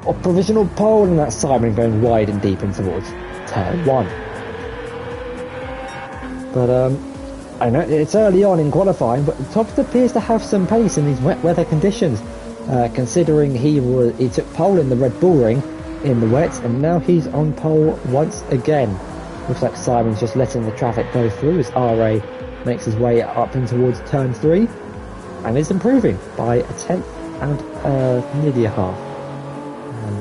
[SPEAKER 1] of provisional pole, and that's Simon going wide and deep in towards turn 1. But I know it's early on in qualifying, but Topster appears to have some pace in these wet weather conditions, considering he took pole in the Red Bull Ring in the wet, and now he's on pole once again. Looks like Simon's just letting the traffic go through as RA makes his way up in towards turn 3 and is improving by a tenth and nearly a half.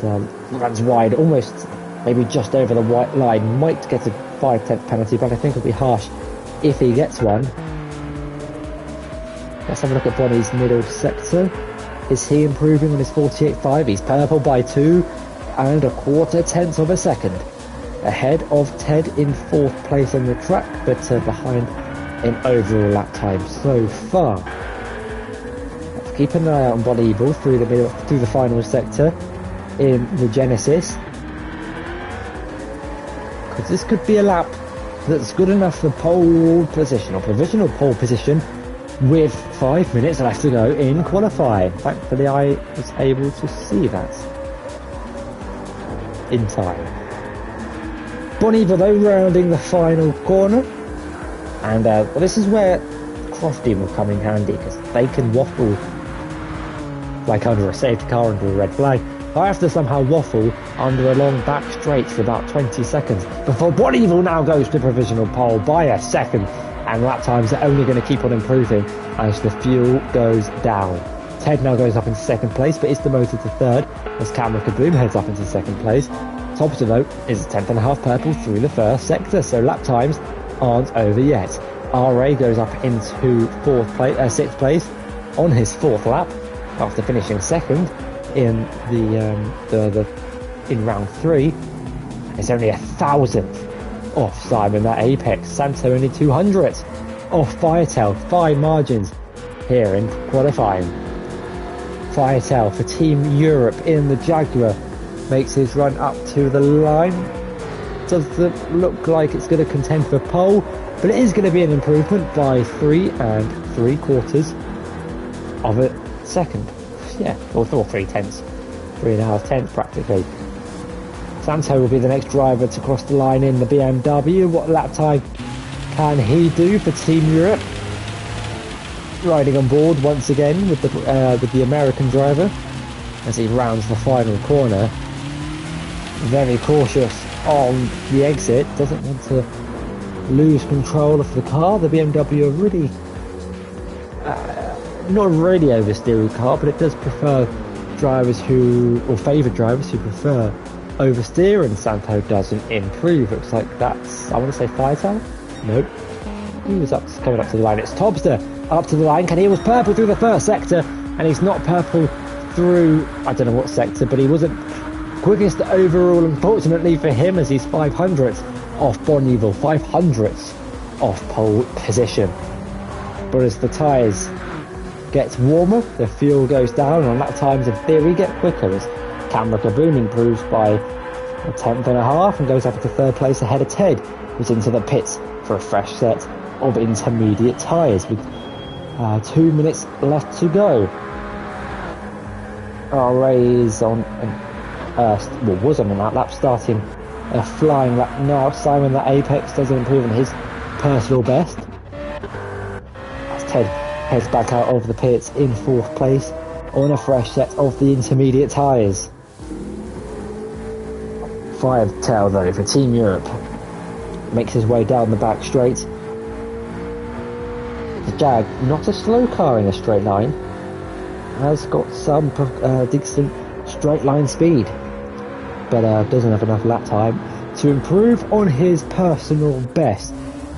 [SPEAKER 1] And runs wide, almost maybe just over the white line. Might get a 5/10 penalty, but I think it'll be harsh if he gets one. Let's have a look at Bonnie's middle sector. Is he improving on his 48.5? He's purple by 2 and a quarter tenths of a second. Ahead of Ted in 4th place on the track, but behind in overall lap time so far. Let's keep an eye out on Bonnie Evil through the final sector in the Genesis. Because this could be a lap that's good enough for pole position or provisional pole position with 5 minutes left to go in qualifying. Thankfully I was able to see that in time. Bonnie though rounding the final corner, and this is where Crofty will come in handy because they can waffle like under a safety car under a red flag. I have to somehow waffle under a long back straight for about 20 seconds before Bonnie now goes to provisional pole by a second, and lap times are only going to keep on improving as the fuel goes down. Ted now goes up into 2nd place, but is demoted to 3rd as Cameron Kaboom heads up into 2nd place. Topster though is a 10th and a half purple through the 1st sector, so lap times aren't over yet. RA goes up into 6th place on his 4th lap after finishing 2nd in in round 3. It's only 1,000th off Simon at Apex. Santo only 200th off Firetail. Fine margins here in qualifying. Firetail for Team Europe in the Jaguar makes his run up to the line. Doesn't look like it's going to contend for pole, but it is going to be an improvement by 3 3/4 of a second. Yeah, or 3/10, 3.5 tenths practically. Santo will be the next driver to cross the line in the BMW. What lap time can he do for Team Europe? Riding on board once again with the American driver as he rounds the final corner. Very cautious on the exit, doesn't want to lose control of the car. The BMW are really not really oversteer the car, but it does prefer favour drivers who prefer oversteer, and Santo doesn't improve. Looks like that's, I want to say Firetail? Nope. He was coming up to the line. It's Topster up to the line. He was purple through the 1st sector, and he's not purple through, I don't know what sector, but he wasn't quickest overall, unfortunately for him, as he's 500th off Bonnieville, 500th off pole position. But as the tyres get warmer, the fuel goes down, and lap times in theory get quicker as Cameron Kaboom improves by a 10th and a half and goes up into 3rd place ahead of Ted, who's into the pits for a fresh set of intermediate tyres with 2 minutes left to go. RA is on was on an outlap, starting a flying lap now. Simon the Apex doesn't improve on his personal best as Ted heads back out of the pits in 4th place on a fresh set of the intermediate tyres. Firetail though for Team Europe makes his way down the back straight. The Jag, not a slow car in a straight line, has got some decent straight line speed, but doesn't have enough lap time to improve on his personal best.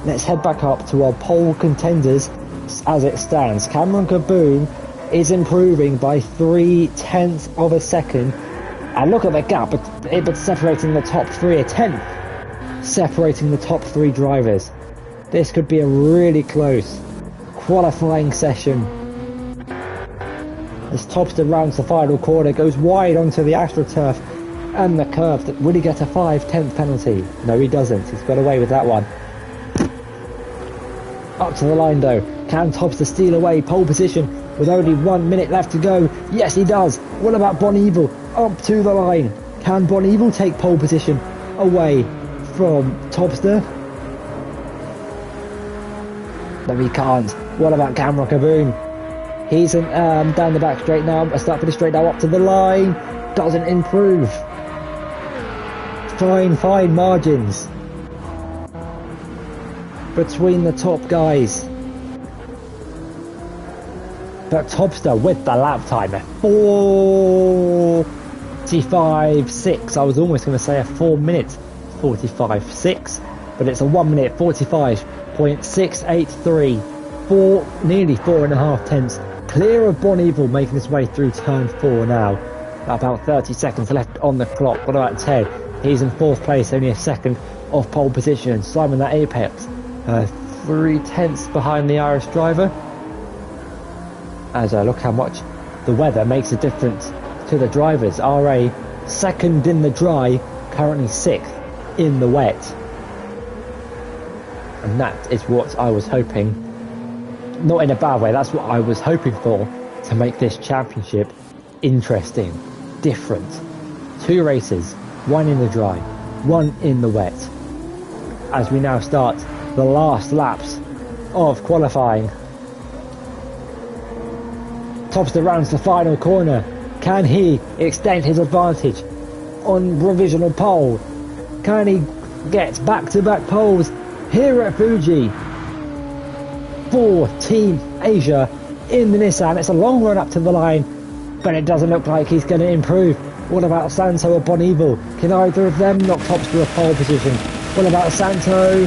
[SPEAKER 1] Let's head back up to our pole contenders as it stands. Cameron Kaboom is improving by 3/10 of a second, and look at the gap, but separating the top 3, a 10th separating the top 3 drivers. This could be a really close qualifying session. As Topster rounds the final corner, goes wide onto the AstroTurf and the curve. That would he get a 5/10 penalty? No, he doesn't. He's got away with that one. Up to the line though. Can Topster steal away pole position with only 1 minute left to go? Yes, he does. What about Bonnieville? Up to the line. Can Bonnieville take pole position away from Topster? No, he can't. What about Cameron Kaboom? He's down the back straight now. A start for the straight now, up to the line. Doesn't improve. Fine margins. between the top guys. But Topster with the lap time, a 45.6. I was almost going to say a 4 minutes 45.6, but it's a 1 minute 45.683. Nearly 4.5 tenths. Clear of Bon Evil, making his way through turn 4 now. About 30 seconds left on the clock. What about Ted? He's in 4th place, only a second off pole position. Simon at Apex, 3 tenths behind the Irish driver. As look how much the weather makes a difference to the drivers. RA second in the dry, currently 6th in the wet. And that is what I was hoping, not in a bad way, that's what I was hoping for, to make this championship interesting, different. 2 races, 1 in the dry, 1 in the wet. As we now start the last laps of qualifying. Topster rounds the final corner. Can he extend his advantage on provisional pole? Can he get back-to-back poles here at Fuji for Team Asia in the Nissan? It's a long run up to the line, but it doesn't look like he's going to improve. What about Santo or Bon Evil? Can either of them knock Topster a pole position? What about Santo?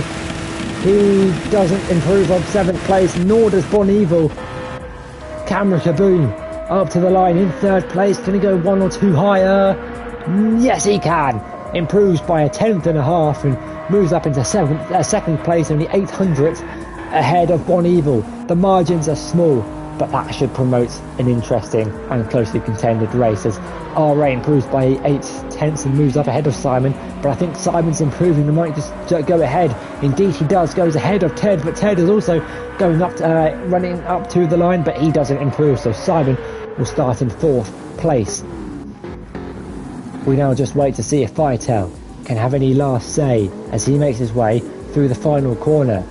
[SPEAKER 1] He doesn't improve on 7th place, nor does Bon Evil. Camera Kaboom up to the line in 3rd place. Can he go 1 or 2 higher? Yes, he can. Improves by a 10th and a half and moves up into 2nd place, only 800th ahead of Bon Evil. The margins are small, but that should promote an interesting and closely contended race, as RA improves by 8 tenths and moves up ahead of Simon. But I think Simon's improving and might just go ahead. Indeed he does, goes ahead of Ted, but Ted is also going up, running up to the line, but he doesn't improve, so Simon will start in 4th place. We now just wait to see if Vitel can have any last say as he makes his way through the final corner.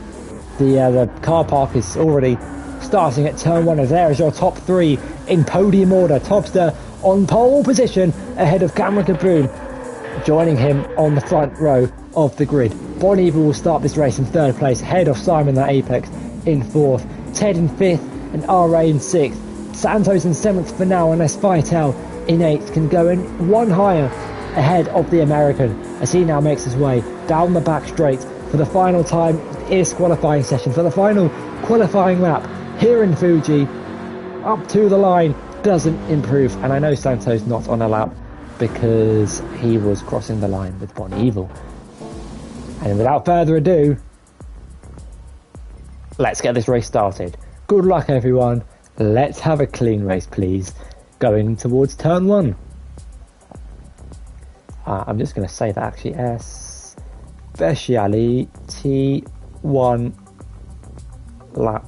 [SPEAKER 1] The car park is already starting at turn 1, as there is your top 3 in podium order. Topster on pole position ahead of Cameron Kaboom, joining him on the front row of the grid. Bon Evil will start this race in 3rd place ahead of Simon at Apex in 4th, Ted in 5th and RA in 6th. Santos in 7th for now, unless Vitel in 8th can go in 1 higher ahead of the American, as he now makes his way down the back straight for the final time is qualifying session, for the final qualifying lap here in Fuji. Up to the line, doesn't improve, and I know Santos not on a lap because he was crossing the line with Bon Evil. And without further ado, let's get this race started. Good luck everyone, let's have a clean race please, going towards turn 1. I'm just going to say that actually, especially T1 lap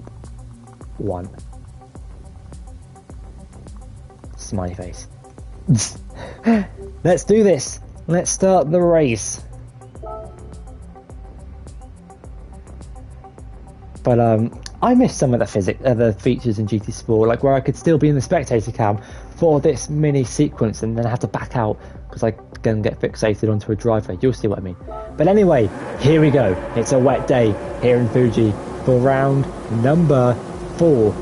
[SPEAKER 1] 1. Smiley face. Let's do this. Let's start the race. But I missed some of the features in GT Sport, like where I could still be in the spectator cam for this mini sequence and then I have to back out because I can get fixated onto a driver. You'll see what I mean. But anyway, here we go. It's a wet day here in Fuji for round number 4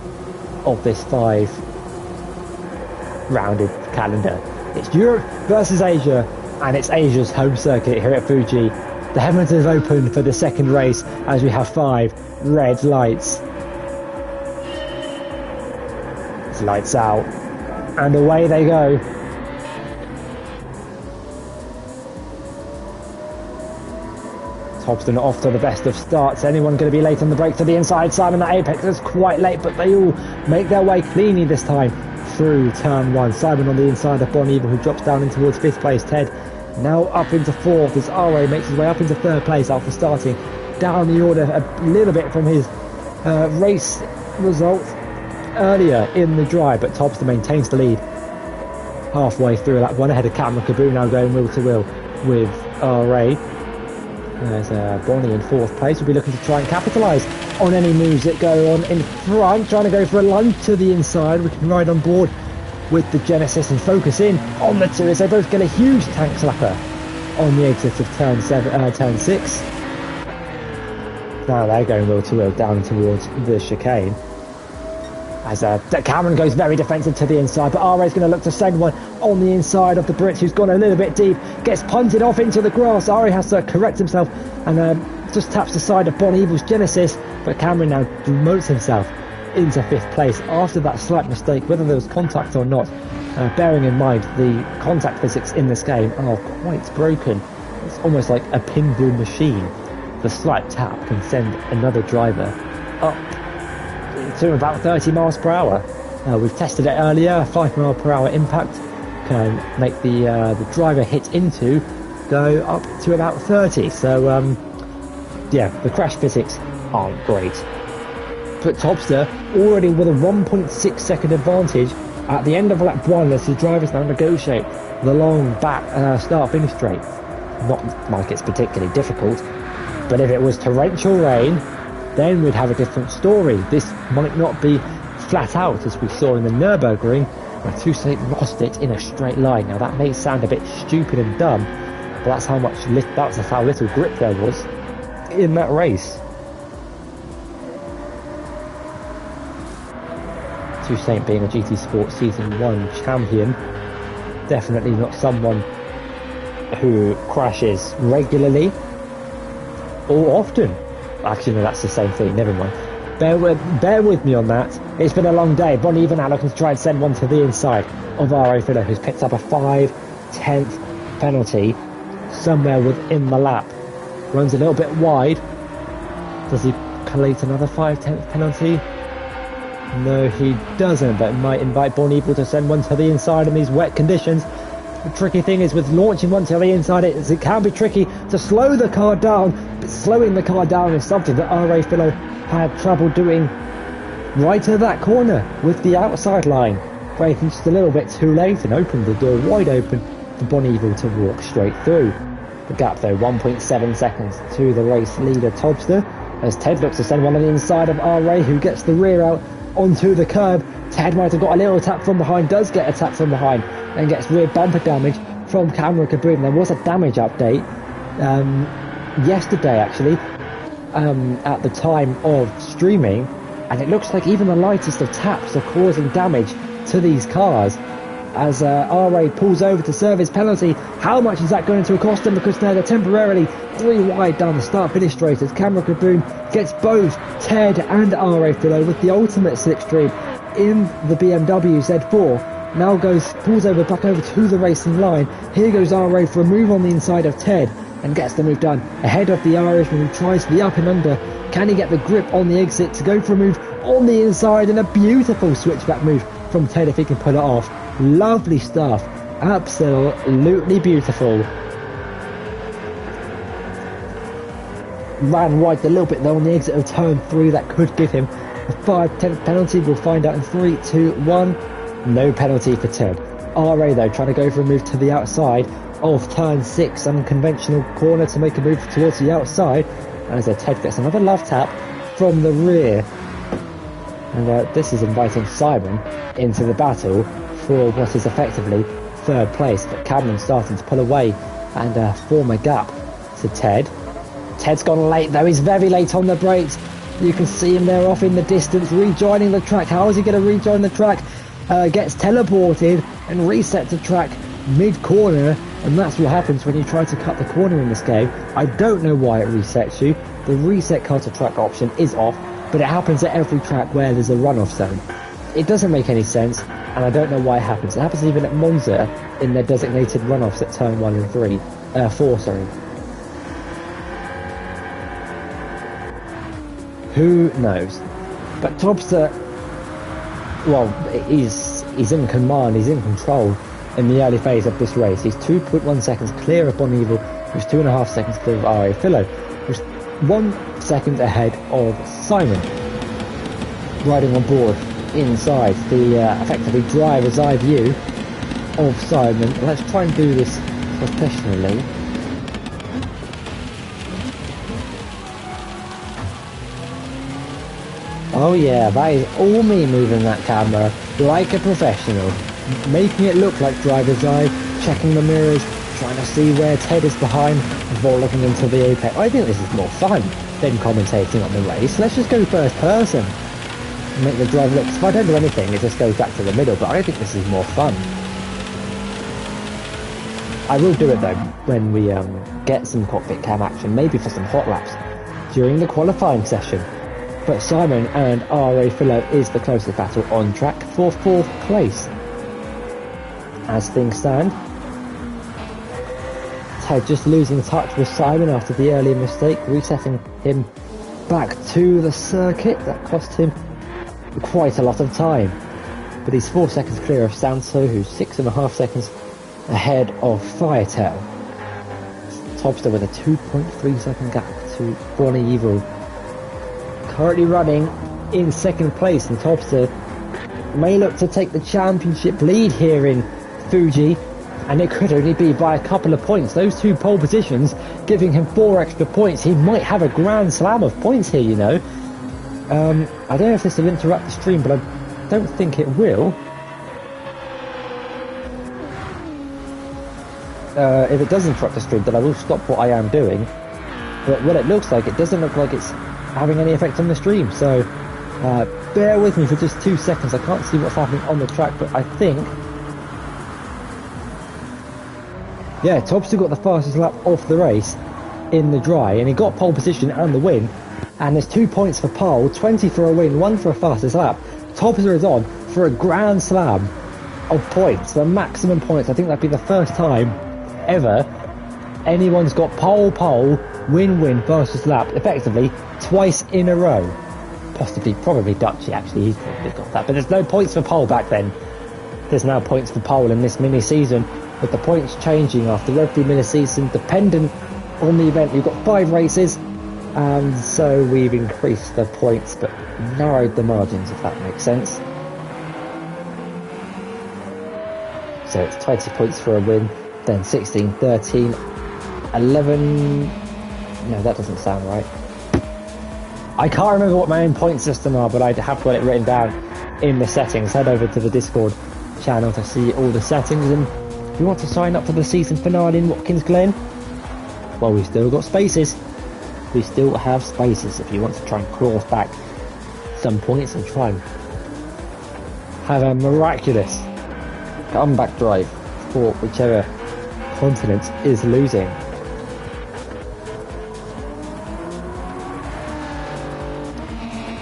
[SPEAKER 1] of this 5-rounded calendar. It's Europe versus Asia, and it's Asia's home circuit here at Fuji. The heavens have opened for the second race as we have 5 red lights. It's lights out, and away they go. Hobson off to the best of starts. Anyone going to be late on the brake to the inside? Simon at Apex is quite late, but they all make their way cleanly this time through turn 1. Simon on the inside of Bon Evil, who drops down in towards 5th place. Ted now up into 4th as RA makes his way up into 3rd place after starting down the order a little bit from his race result earlier in the drive, but Topster maintains the lead halfway through lap 1 ahead of Cameron Kaboom, now going wheel to wheel with RA. There's Bonnie in 4th place. We'll be looking to try and capitalise on any moves that go on in front, trying to go for a lunge to the inside. We can ride on board with the Genesis and focus in on the 2 as they both get a huge tank slapper on the exit of turn 6. Now they're going wheel to wheel down towards the chicane. As Cameron goes very defensive to the inside, but RA's going to look to send one on the inside of the Brit, who's gone a little bit deep, gets punted off into the grass. RA has to correct himself and just taps the side of Bon Evil's Genesis, but Cameron now demotes himself into 5th place after that slight mistake, whether there was contact or not. Bearing in mind the contact physics in this game are quite broken. It's almost like a pinball machine. The slight tap can send another driver up to about 30 miles per hour. We've tested it earlier. A 5 mile per hour impact can make the driver hit into go up to about 30. So yeah, the crash physics aren't great. But Topster already with a 1.6 second advantage at the end of lap 1 as the drivers now negotiate the long back start finish straight. Not like it's particularly difficult, but if it was torrential rain, then we'd have a different story. This might not be flat out as we saw in the Nürburgring, where Toussaint lost it in a straight line. Now that may sound a bit stupid and dumb, but that's how little grip there was in that race. Toussaint being a GT Sport Season 1 champion, definitely not someone who crashes regularly or often. Actually, no, that's the same thing, never mind. Bear with me on that. It's been a long day. Bon Even now looking to try and send one to the inside of R.A. Filler, who's picked up a 5/10 penalty somewhere within the lap. Runs a little bit wide. Does he collate another 5/10 penalty? No, he doesn't, but it might invite Bon Evil to send one to the inside in these wet conditions. The tricky thing is with launching one to the inside, it can be tricky to slow the car down, but slowing the car down is something that R.A. Philo had trouble doing right at that corner with the outside line. Braking just a little bit too late and opened the door wide open for Bon Evil to walk straight through. The gap though, 1.7 seconds to the race leader Tobster, as Ted looks to send one on the inside of R.A., who gets the rear out onto the curb. Ted might have got a little tap from behind, does get a tap from behind, and gets rear bumper damage from Camera Kaboom. There was a damage update yesterday actually at the time of streaming, and it looks like even the lightest of taps are causing damage to these cars as RA pulls over to serve his penalty. How much is that going to cost him? Because now they're temporarily 3 wide down the start finish straight as Camera Kaboom gets both Ted and RA Philo with the ultimate slipstream in the BMW Z4. Now pulls over back over to the racing line. Here goes RA for a move on the inside of Ted and gets the move done ahead of the Irishman, who tries the up and under. Can he get the grip on the exit to go for a move on the inside, and a beautiful switchback move from Ted if he can pull it off. Lovely stuff, absolutely beautiful. Ran wide a little bit though on the exit of turn 3. That could give him a 5/10 penalty. We'll find out in 3, 2, 1. No penalty for Ted. RA though trying to go for a move to the outside of turn 6, unconventional corner to make a move towards the outside, and as Ted gets another love tap from the rear, and this is inviting Simon into the battle for what is effectively 3rd place, but Cameron starting to pull away and form a gap to Ted. Ted's gone late though, he's very late on the brakes. You can see him there off in the distance rejoining the track. How is he going to rejoin the track? Gets teleported and reset to track mid-corner, and that's what happens when you try to cut the corner in this game. I don't know why it resets you. The reset car to track option is off, but it happens at every track where there's a runoff zone. It doesn't make any sense, and I don't know why it happens. It happens even at Monza in their designated runoffs at turn 1 and 4, sorry. Who knows? But Tobster, well, he's in command, he's in control in the early phase of this race. He's 2.1 seconds clear of Bon Evil, who's 2.5 seconds clear of R.A. Philo, who's 1 second ahead of Simon, riding on board inside the effectively driver's eye view of Simon. Let's try and do this professionally. Oh yeah, that is all me moving that camera like a professional, making it look like driver's eye, checking the mirrors, trying to see where Ted is behind before looking into the apex. I think this is more fun. been commentating on the race. Let's just go first person. Make the drive look. If I don't do anything, it just goes back to the middle, but I think this is more fun. I will do it though when we get some cockpit cam action, maybe for some hot laps during the qualifying session. But Simon and R.A. Philo is the closest battle on track for 4th place. As things stand, Ted just losing touch with Simon after the earlier mistake, resetting him back to the circuit. That cost him quite a lot of time. But he's 4 seconds clear of Sanso, who's 6.5 seconds ahead of Firetail. Topster with a 2.3 second gap to Bonnie Evil. Currently running in 2nd place, and Topster may look to take the championship lead here in Fuji, and it could only be by a couple of points. Those 2 pole positions giving him 4 extra points. He might have a grand slam of points here, you know. I don't know if this will interrupt the stream, but I don't think it will. If it does interrupt the stream, then I will stop what I am doing. But what it looks like, it doesn't look like it's having any effect on the stream, so bear with me for just 2 seconds. I can't see what's happening on the track, but I think, yeah, Topster got the fastest lap of the race in the dry, and he got pole position and the win, and there's 2 points for pole, 20 for a win, 1 for a fastest lap. Topster is on for a grand slam of points, the maximum points. I think that'd be the first time ever anyone's got pole, win, fastest lap, effectively twice in a row. Probably Dutchy, actually, he's probably got that. But there's no points for pole back then. There's now points for pole in this mini-season, with the points changing after every mini-season, dependent on the event. We've got 5 races, and so we've increased the points, but narrowed the margins, if that makes sense. So it's 20 points for a win, then 16, 13, 11... No, that doesn't sound right. I can't remember what my own point system are, but I have got it written down in the settings. Head over to the Discord channel to see all the settings, and if you want to sign up for the season finale in Watkins Glen, well, we've still got spaces. We still have spaces if you want to try and claw back some points and try and have a miraculous comeback drive for whichever continent is losing.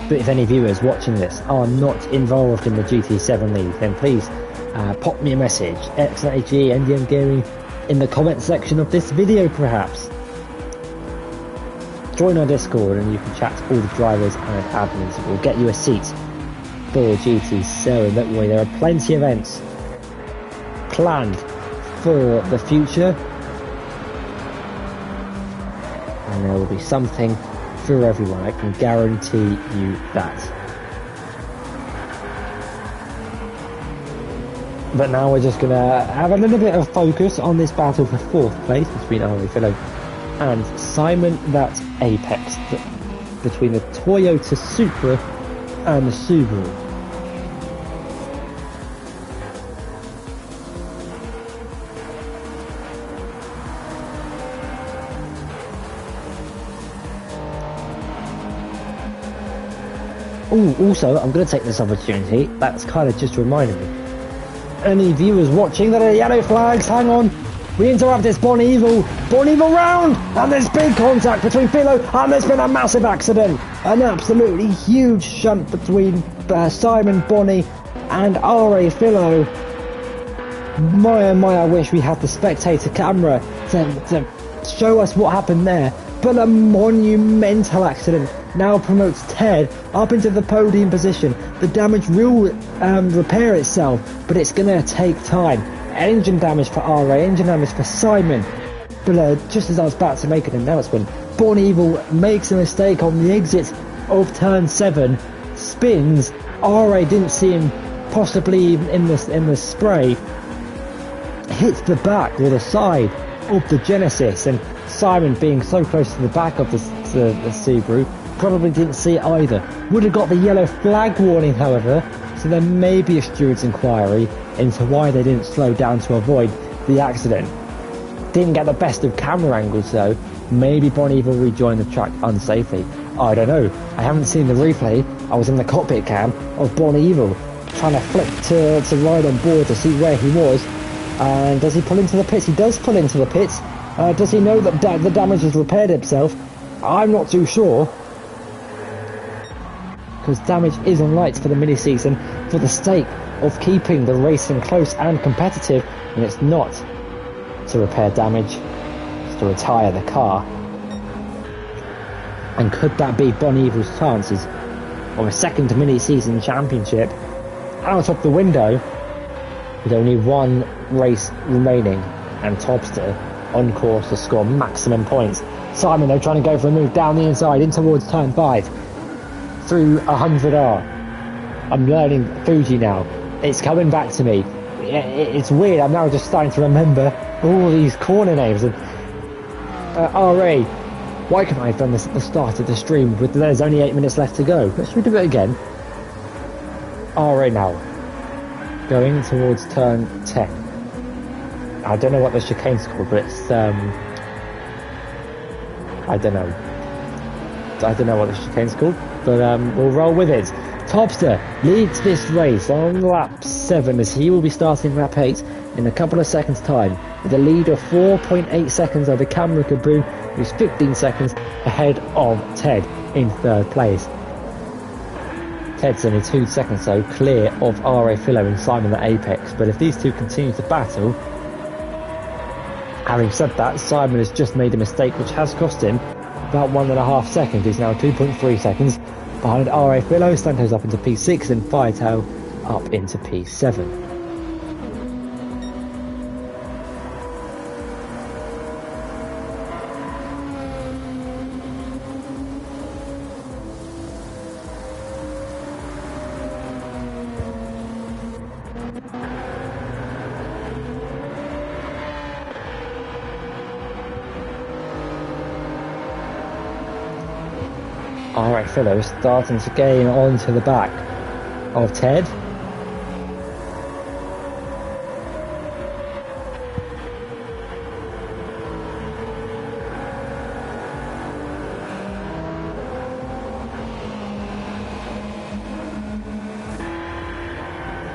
[SPEAKER 1] But if any viewers watching this are not involved in the GT7 League, then please pop me a message, XNAG, NDM Gaming, in the comment section of this video perhaps. Join our Discord and you can chat to all the drivers and admins that will get you a seat for GT7. Don't worry, there are plenty of events planned for the future, and there will be something for everyone, I can guarantee you that. But now we're just going to have a little bit of focus on this battle for 4th place between R.A. Philo and Simon. That's Apex, between the Toyota Supra and the Subaru. Oh, also, I'm going to take this opportunity, that's kind of just reminded me. Any viewers watching that are yellow flags, hang on. We interrupt this Bonnie Evil round, and there's big contact between Philo, and there's been a massive accident. An absolutely huge shunt between Simon, Bonnie, and R.A. Philo. My oh my, I wish we had the spectator camera to show us what happened there. But a monumental accident now promotes Ted up into the podium position. The damage will repair itself, but it's going to take time. Engine damage for RA, engine damage for Simon. But just as I was about to make an announcement, Born Evil makes a mistake on the exit of turn 7, spins. RA didn't see him, possibly in the spray, hits the back or the side of the Genesis, and Simon, being so close to the back of the Subaru, probably didn't see it either. Would have got the yellow flag warning, however, so there may be a steward's inquiry into why they didn't slow down to avoid the accident. Didn't get the best of camera angles though. Maybe Bon Evil rejoined the track unsafely. I don't know. I haven't seen the replay. I was in the cockpit cam of Bon Evil trying to flick to ride on board to see where he was. And does he pull into the pits? He does pull into the pits. Does he know that the damage has repaired itself? I'm not too sure. Because damage is on lights for the mini-season for the sake of keeping the racing close and competitive, and it's not to repair damage, it's to retire the car. And could that be Bon Evil's chances of a second mini-season championship out of the window with only one race remaining and Topster on course to score maximum points? Simon though trying to go for a move down the inside in towards turn 5 through 100R. I'm learning Fuji now. It's coming back to me. It's weird, I'm now just starting to remember all these corner names. And RA, why can't I have done this at the start of the stream with there's only 8 minutes left to go? Let's do it again. RA now. Going towards turn 10. I don't know what the chicane's called, but it's I don't know what the chicane's called, but we'll roll with it. Topster leads this race on lap 7 as he will be starting lap 8 in a couple of seconds time with a lead of 4.8 seconds over Cameron Kaboom, who's 15 seconds ahead of Ted in 3rd place. Ted's only 2 seconds though clear of R.A. Philo and Simon at Apex, but if these two continue to battle, having said that, Simon has just made a mistake which has cost him about 1.5 seconds. He's now 2.3 seconds behind R.A. Philo. Santos up into P6 and Firetail up into P7. Alright, Philo starting to gain onto the back of Ted.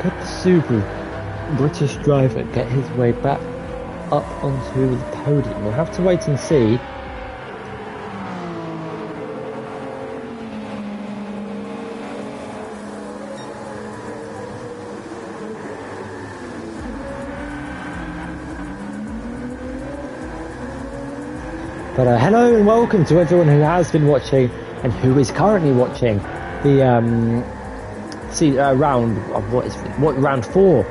[SPEAKER 1] Could the Subaru British driver get his way back up onto the podium? We'll have to wait and see. But hello and welcome to everyone who has been watching and who is currently watching the round 4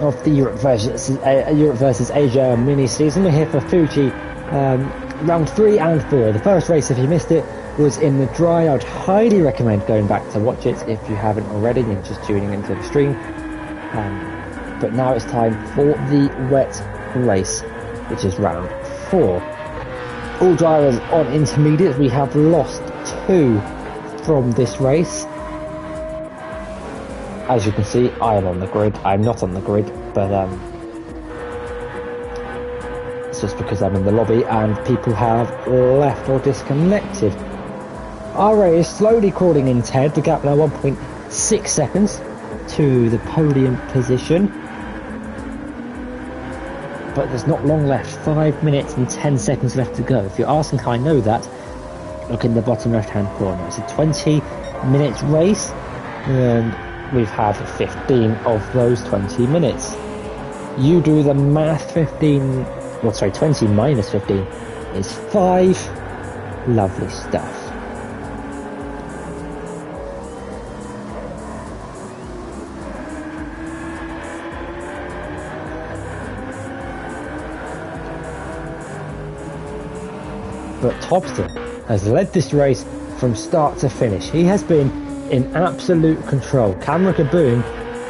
[SPEAKER 1] of the Europe versus Asia mini season. We're here for Fuji round 3 and 4. The first race, if you missed it, was in the dry. I'd highly recommend going back to watch it if you haven't already and just tuning into the stream. But now it's time for the wet race, which is round 4. All drivers on intermediates. We have lost 2 from this race. As you can see, I am on the grid. I'm not on the grid, but it's just because I'm in the lobby and people have left or disconnected. RA is slowly crawling in Ted. The gap now 1.6 seconds to the podium position. But there's not long left, 5 minutes and 10 seconds left to go. If you're asking how I know that, look in the bottom left hand corner. It's a 20-minute race and we've had 15 of those 20 minutes. You do the math. 20 minus 15 is 5. Lovely stuff. But Topster has led this race from start to finish. He has been in absolute control. Cameron Kaboom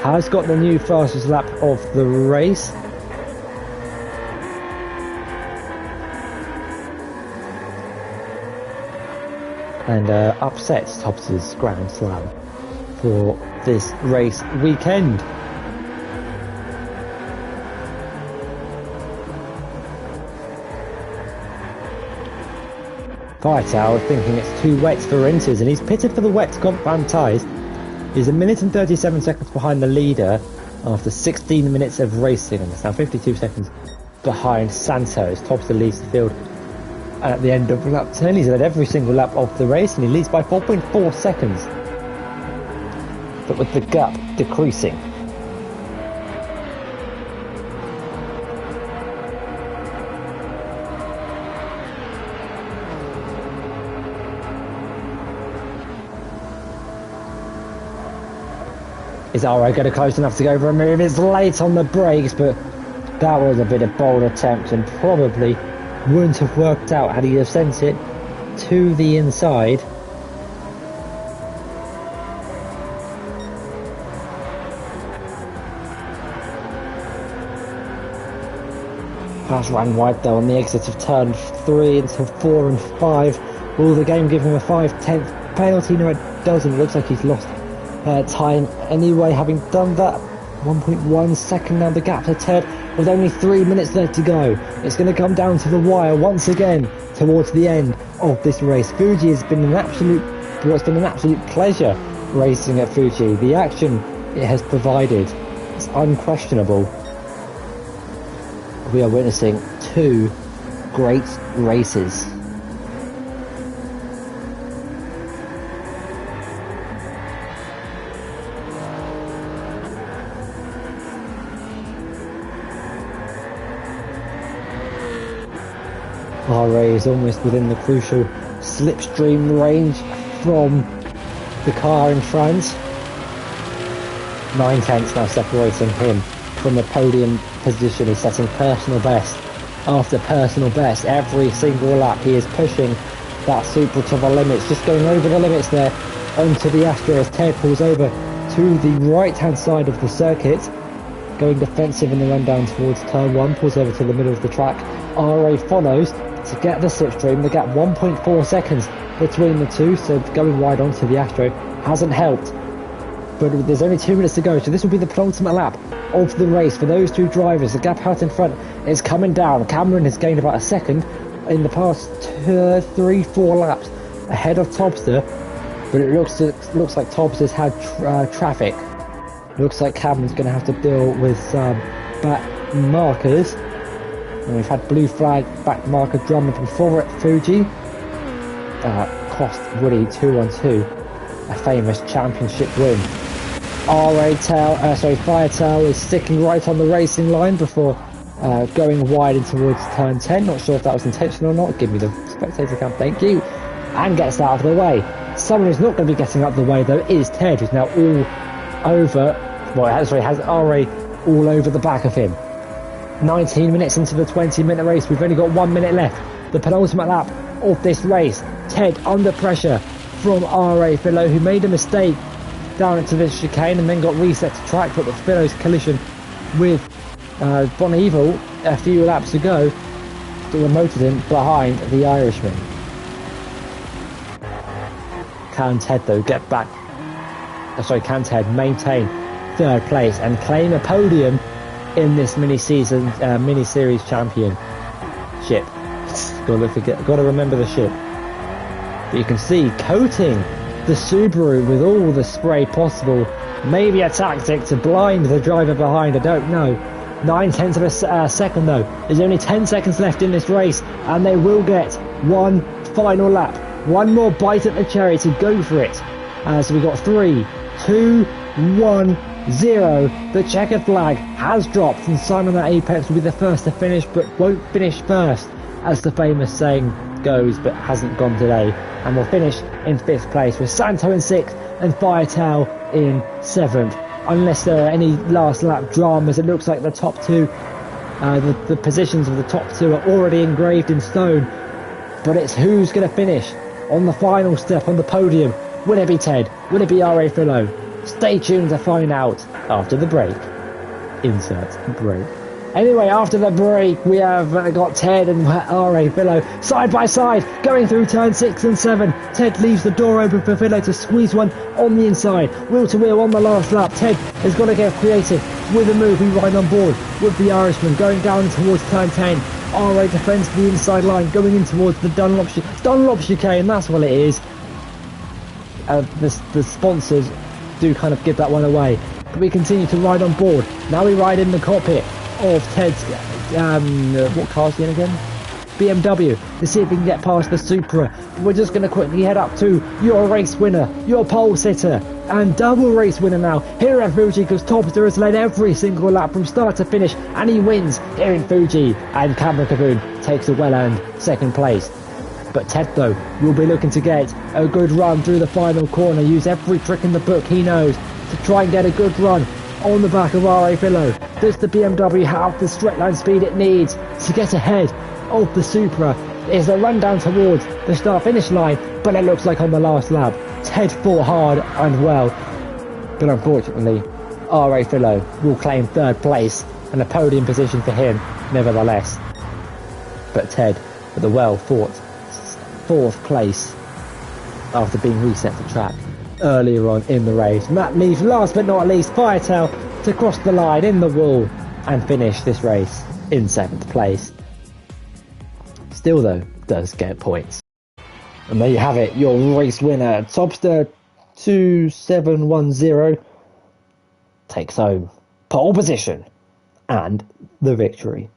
[SPEAKER 1] has got the new fastest lap of the race. And upsets Topster's Grand Slam for this race weekend. Vital thinking it's too wet for Rinters, and he's pitted for the wet compound tyres. He's 1 minute and 37 seconds behind the leader after 16 minutes of racing, and it's now 52 seconds behind Santos. Tops the leads the field at the end of lap 10. He's led every single lap of the race, and he leads by 4.4 seconds, but with the gap decreasing. Is Ara going to close enough to go for a move? It's late on the brakes, but that was a bit of bold attempt and probably wouldn't have worked out had he have sent it to the inside. Has ran wide though on the exit of turn 3 into 4 and 5. Will the game give him a 5/10 penalty? No, it doesn't. It looks like he's lost time anyway, having done that. 1.1 second now the gap to Ted, with only 3 minutes left to go. It's going to come down to the wire once again towards the end of this race. Fuji has been it's been an absolute pleasure racing at Fuji. The action it has provided is unquestionable. We are witnessing 2 great races. RA is almost within the crucial slipstream range from the car in front. 9/10 now separating him from the podium position. He's setting personal best after personal best every single lap. He is pushing that Supra to the limits, just going over the limits there onto the Astra as Ted pulls over to the right hand side of the circuit, going defensive in the run down towards turn 1, pulls over to the middle of the track. RA follows to get the slipstream. The gap 1.4 seconds between the two, so going wide onto the Astro hasn't helped. But there's only 2 minutes to go, so this will be the penultimate lap of the race for those two drivers. The gap out in front is coming down. Cameron has gained about a second in the past 3-4 laps ahead of Tobster, but it looks like Tobster's had traffic. Looks like Cameron's going to have to deal with some back markers. And we've had blue flag back marker drumming before at Fuji. Cost Woody 2-1-2 a famous championship win. Fire Tail is sticking right on the racing line before going wide in towards turn 10. Not sure if that was intentional or not. Give me the spectator cam, thank you. And gets out of the way. Someone who's not going to be getting out of the way though is Ted, who's now all over. Well, has RA all over the back of him. 19 minutes into the 20-minute race. We've only got 1 minute left. The penultimate lap of this race. Ted under pressure from RA Philo, who made a mistake down into this chicane and then got reset to track, but the Philo's collision with Bon Evil a few laps ago demoted him behind the Irishman. Can Ted though get back? Can Ted maintain third place and claim a podium in this mini-series championship? Gotta remember the ship. But you can see coating the Subaru with all the spray possible. Maybe a tactic to blind the driver behind, I don't know. 9/10 of a second though. There's only 10 seconds left in this race, and they will get one final lap. One more bite at the cherry to go for it. So we've got 3, 2, 1, 0. The checkered flag has dropped, and Simon at Apex will be the first to finish, but won't finish first, as the famous saying goes, but hasn't gone today. And we'll finish in 5th place with Santo in 6th and Firetail in 7th. Unless there are any last lap dramas, it looks like the top two, the positions of the top two are already engraved in stone. But it's who's going to finish on the final step on the podium. Will it be Ted? Will it be RA Philo? Stay tuned to find out after the break. Insert break. Anyway, after the break, we have got Ted and RA Philo side by side going through turn 6 and 7. Ted leaves the door open for Philo to squeeze one on the inside. Wheel to wheel on the last lap. Ted has got to get creative with a move. We ride on board with the Irishman going down towards turn 10. RA defends the inside line, going in towards the Dunlop chicane, that's what it is. The sponsors do kind of give that one away. But we continue to ride on board. Now we ride in the cockpit of Ted's, what car's he in again? BMW, to see if we can get past the Supra. We're just going to quickly head up to your race winner, your pole sitter, and double race winner now here at Fuji, because Topster has led every single lap from start to finish, and he wins here in Fuji, and Cameron Caboon takes a well-earned second place. But Ted, though, will be looking to get a good run through the final corner, use every trick in the book he knows to try and get a good run on the back of R.A. Philo. Does the BMW have the straight line speed it needs to get ahead of the Supra? Is a run down towards the start-finish line, but it looks like on the last lap, Ted fought hard and well, but unfortunately, R.A. Philo will claim third place and a podium position for him nevertheless. But Ted, with a well-fought fourth place after being reset to track earlier on in the race. And that leaves, last but not least, Firetail to cross the line in the wall and finish this race in 7th place. Still, though, does get points. And there you have it, your race winner, Topster 2710, takes home pole position and the victory.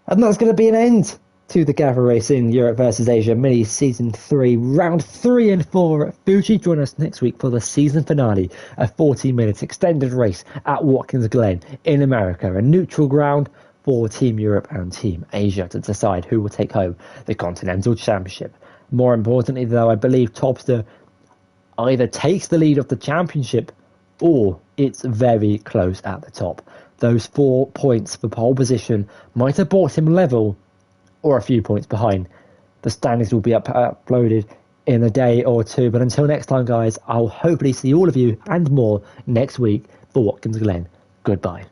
[SPEAKER 1] And that's going to be an end to the Gavra Racing Europe vs Asia Mini Season 3, Round 3 and 4 at Fuji. Join us next week for the season finale, a 40-minute extended race at Watkins Glen in America, a neutral ground for Team Europe and Team Asia to decide who will take home the Continental Championship. More importantly, though, I believe Topster either takes the lead of the championship or it's very close at the top. Those 4 points for pole position might have brought him level or a few points behind. The standings will be uploaded in a day or two. But until next time, guys, I'll hopefully see all of you and more next week for Watkins Glen. Goodbye.